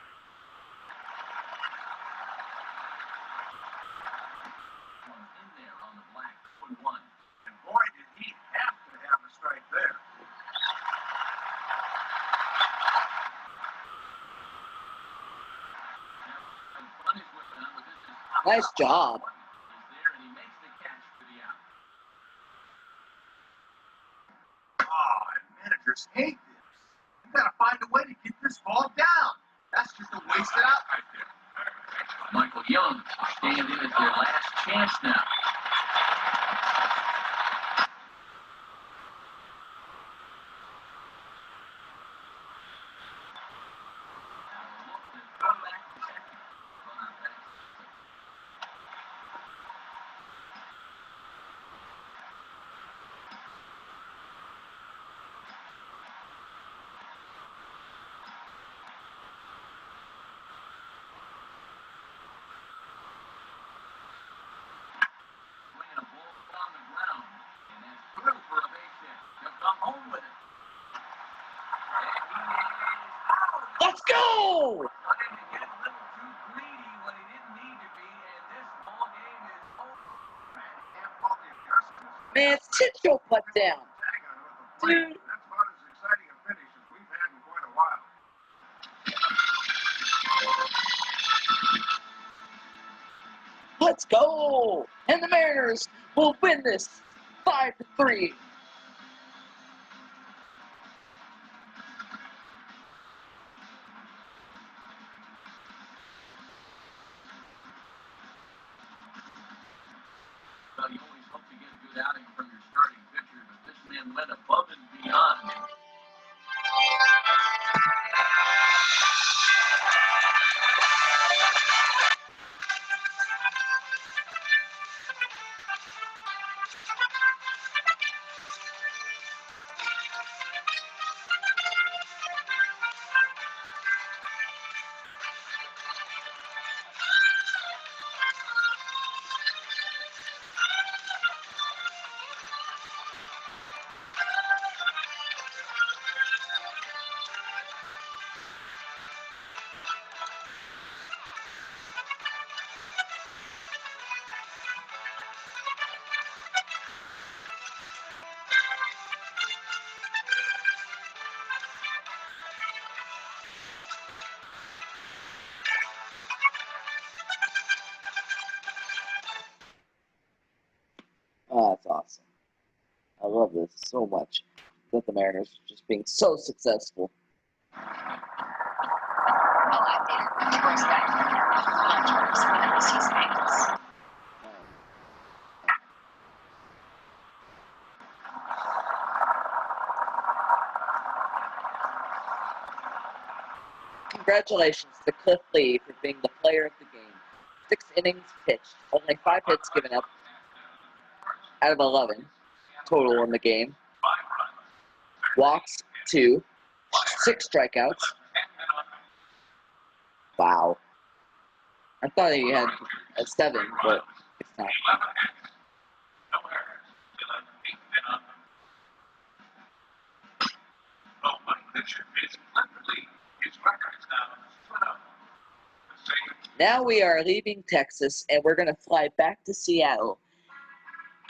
One's in there on the black, 1-1. And boy, did he have to have a strike there. And fun is with them, but this is Nice job. He's there, and he makes the catch for the out. Oh, and managers hate this. You got to find a way to get this ball down. That's just a wasted out right there. Michael Young stand in at their last chance now. Swinging a ball on the ground, and that's through for a base hit. He'll come home with it. And he is out. Let's go! Trying to get a little too greedy when he didn't need to be, and this ball game is over. Can't fault the adjustments. Man, sit your butt down. Tag on it with the plate. Dude. That's about as exciting a finish as we've had in quite a while. Let's go! And the Mariners will win this 5-3. Well, you always hope to get a good outing from your starting pitcher, but this man went above and beyond. Oh, that's awesome. I love this so much. That the Mariners are just being so successful. Congratulations to Cliff Lee for being the player of the game. 6 innings pitched, only 5 hits given up out of 11 total in the game. Walks 2, 6 strikeouts. Wow. I thought he had a 7, but it's not. Now we are leaving Texas, and we're going to fly back to Seattle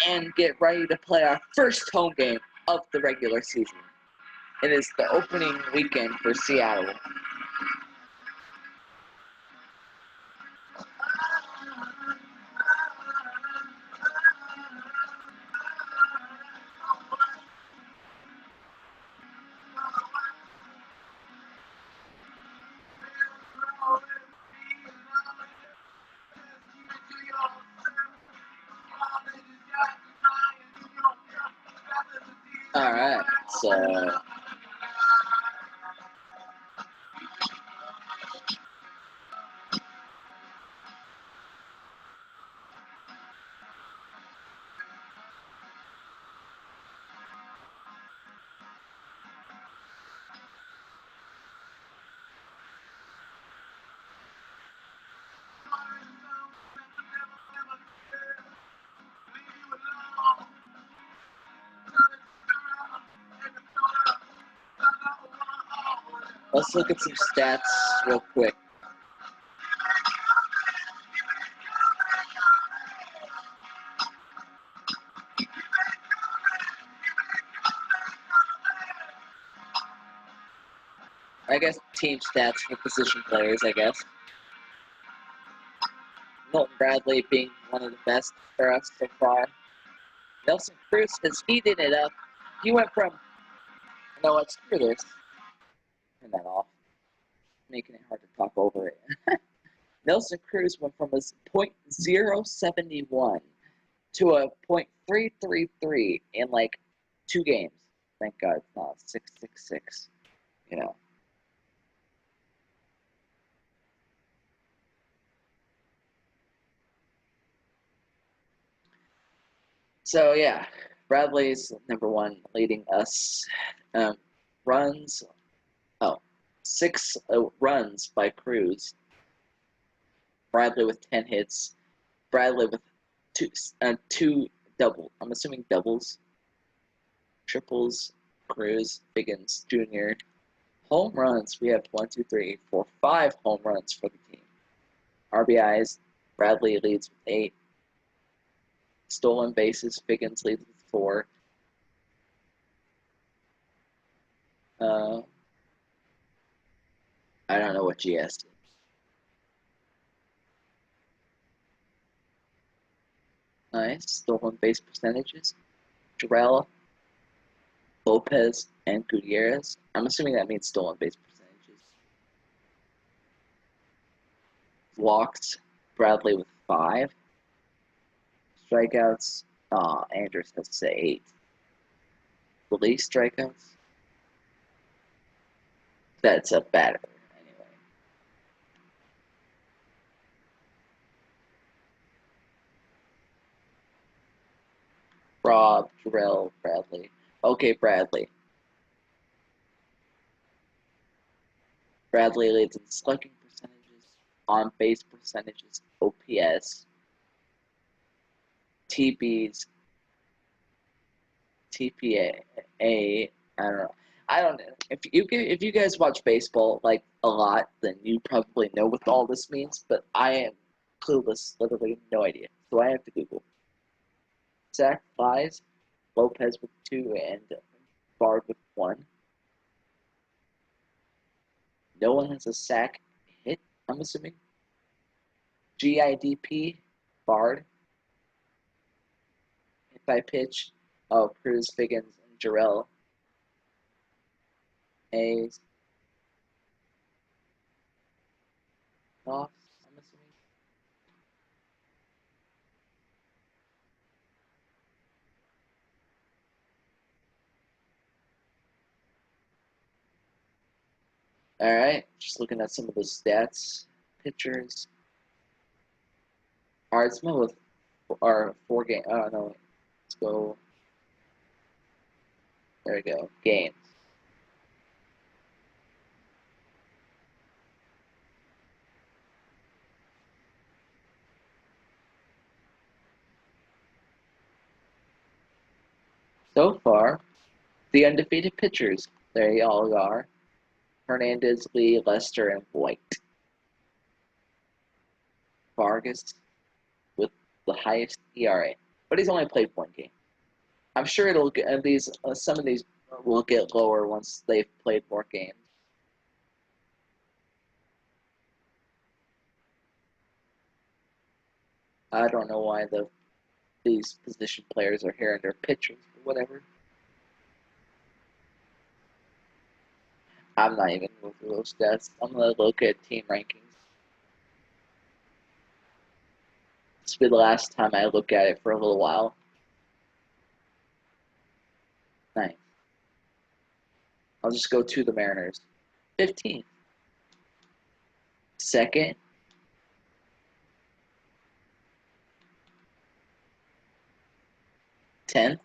and get ready to play our first home game of the regular season. It is the opening weekend for Seattle. All right, so let's look at some stats real quick. I guess team stats for position players, I guess. Milton Bradley being one of the best for us so far. Nelson Cruz has heated it up. He went from, you know what, screw this. Turn that off. Making it hard to talk over it. Nelson Cruz went from a .071 to a .333 in like 2 games. Thank God it's not 666. You know. So yeah, Bradley's number 1, leading us. Runs. Oh, 6 runs by Cruz. Bradley with 10 hits. Bradley with two double. I'm assuming doubles. Triples. Cruz. Higgins Jr. Home runs. We have 1, 2, 3, 4, 5 home runs for the team. RBIs. Bradley leads with 8. Stolen bases. Higgins leads with 4. I don't know what GS is. Nice. Stolen base percentages. Jarrell, Lopez, and Gutierrez. I'm assuming that means stolen base percentages. Walks. Bradley with 5. Strikeouts. Andrews has to say 8. Release strikeouts. That's a batter. Anyway. Rob, Jarrell, Bradley. Okay, Bradley. Bradley leads in slugging percentages, on-base percentages, OPS, TBs, TPA. I don't know. If you guys watch baseball like a lot, then you probably know what all this means. But I am clueless, literally no idea. So I have to Google. Sack flies, Lopez with 2 and Bard with 1. No one has a sack hit, I'm assuming. GIDP, Bard. by pitch. Oh, Cruz, Figgins, and Jarrell. A's. Off, I'm assuming. All right, just looking at some of the stats, pitchers. All right, let's go with our 4 game. Oh no, let's go. There we go. Games. So far, the undefeated pitchers. There you all are. Hernandez, Lee, Lester, and White. Vargas with the highest ERA, but he's only played 1 game. I'm sure it'll get some of these will get lower once they've played more games. I don't know why these position players are here and they're pitchers, but whatever. I'm not even going through those stats. I'm gonna look at team rankings. This will be the last time I look at it for a little while. Nice. I'll just go to the Mariners. 15th. Second. 10th.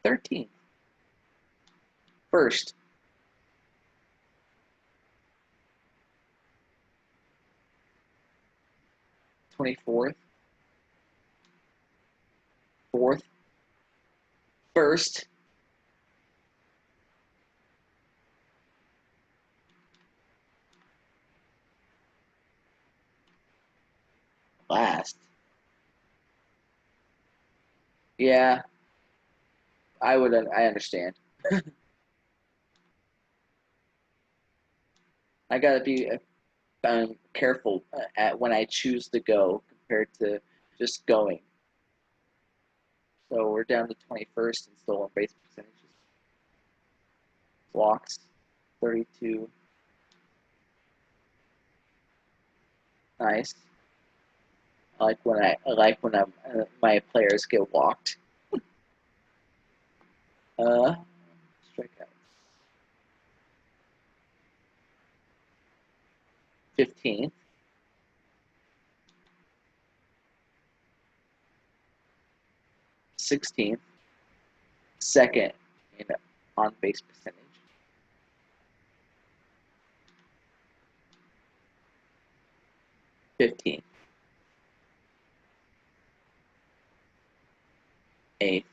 13th. First. 24th. 4th. First. Last. Yeah, I understand. I gotta be careful at when I choose to go compared to just going. So we're down to 21st in stolen base percentages. Walks, 32. Nice. I like when my players get walked. Strikeouts. 15th. 16th. Second in on base percentage. 15th. 8th.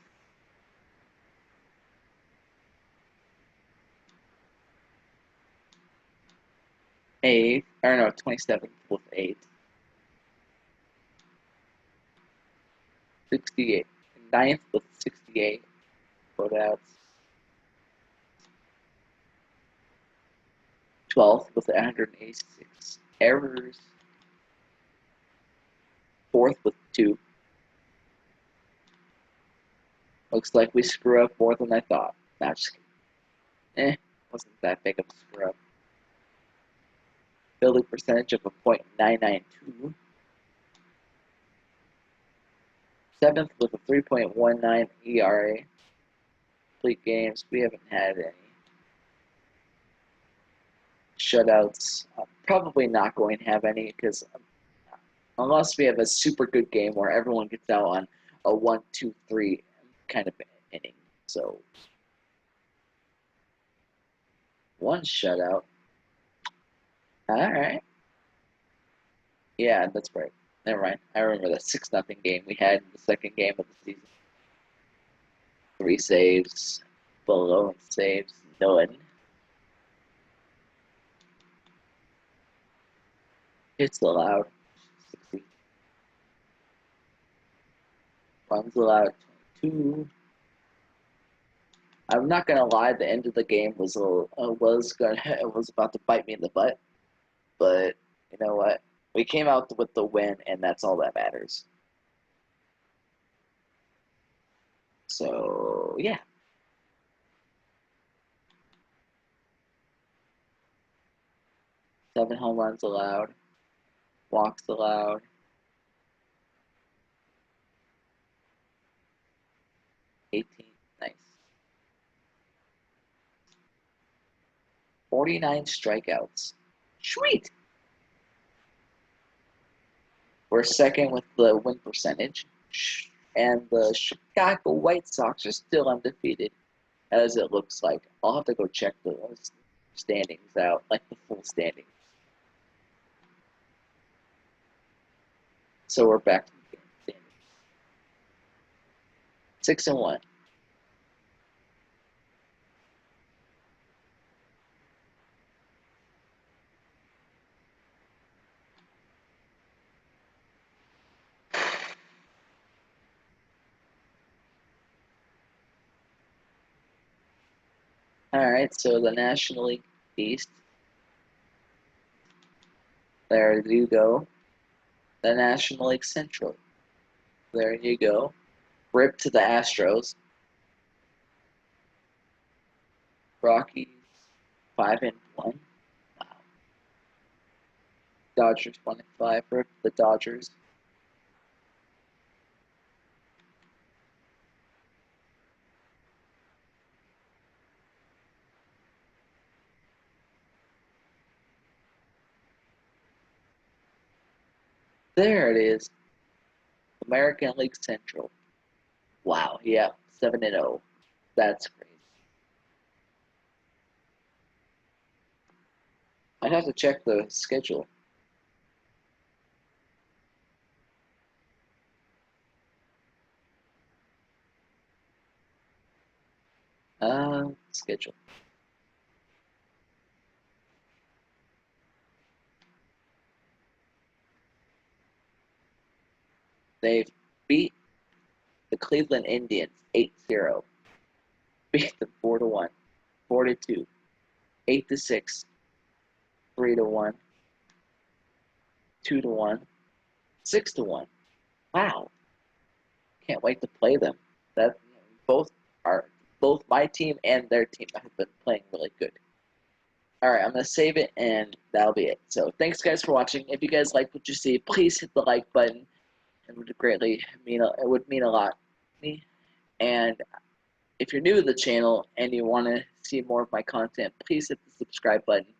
8th. Or no, 27th with 8. 68. 9th with 68. Putouts. 12th with 186 errors. 4th with 2. Looks like we screw up more than I thought. Nah, just kidding. Wasn't that big of a screw up. Fielding percentage of a .992. 7th with a 3.19 ERA. Complete games, we haven't had any. Shutouts, probably not going to have any because unless we have a super good game where everyone gets out on a 1-2-3 kind of inning. So 1 shutout. All right. Yeah, that's right. Never mind. I remember the 6-0 game we had in the second game of the season. 3 saves, below saves, none. Hits allowed, 60. Runs allowed, 22. I'm not gonna lie. The end of the game was was about to bite me in the butt, but you know what? We came out with the win, and that's all that matters. So, yeah. Seven home runs allowed. Walks allowed. 18. Nice. 49 strikeouts. Sweet. We're second with the win percentage. And the Chicago White Sox are still undefeated, as it looks like. I'll have to go check the standings out, like the full standings. So we're back to the standings. 6-1. Alright, so the National League East. There you go. The National League Central. There you go. Rip to the Astros. Rockies 5-1. Wow. Dodgers 1-5. Rip the Dodgers. There it is. American League Central. Wow, yeah, 7-0. That's crazy. I'd have to check the schedule. Schedule. They've beat the Cleveland Indians 8-0. Beat them 4-1, 4-2, 8-6, 3-1, 2-1, 6-1. Wow. Can't wait to play them. That both my team and their team have been playing really good. Alright, I'm going to save it, and that'll be it. So, thanks, guys, for watching. If you guys like what you see, please hit the like button. It would mean a lot to me. And if you're new to the channel and you want to see more of my content, please hit the subscribe button.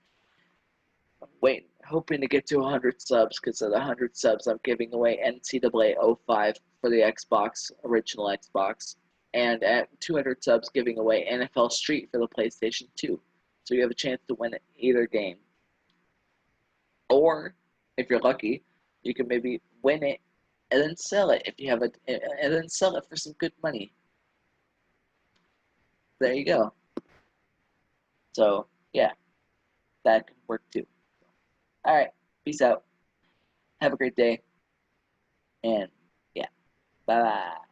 I'm hoping to get to 100 subs, because at 100 subs, I'm giving away NCAA 05 for the Xbox, original Xbox. And at 200 subs, giving away NFL Street for the PlayStation 2. So you have a chance to win either game. Or, if you're lucky, you can maybe win it and then sell it and then sell it for some good money. There you go. So, yeah, that can work too. Alright, peace out. Have a great day. And, yeah, bye-bye.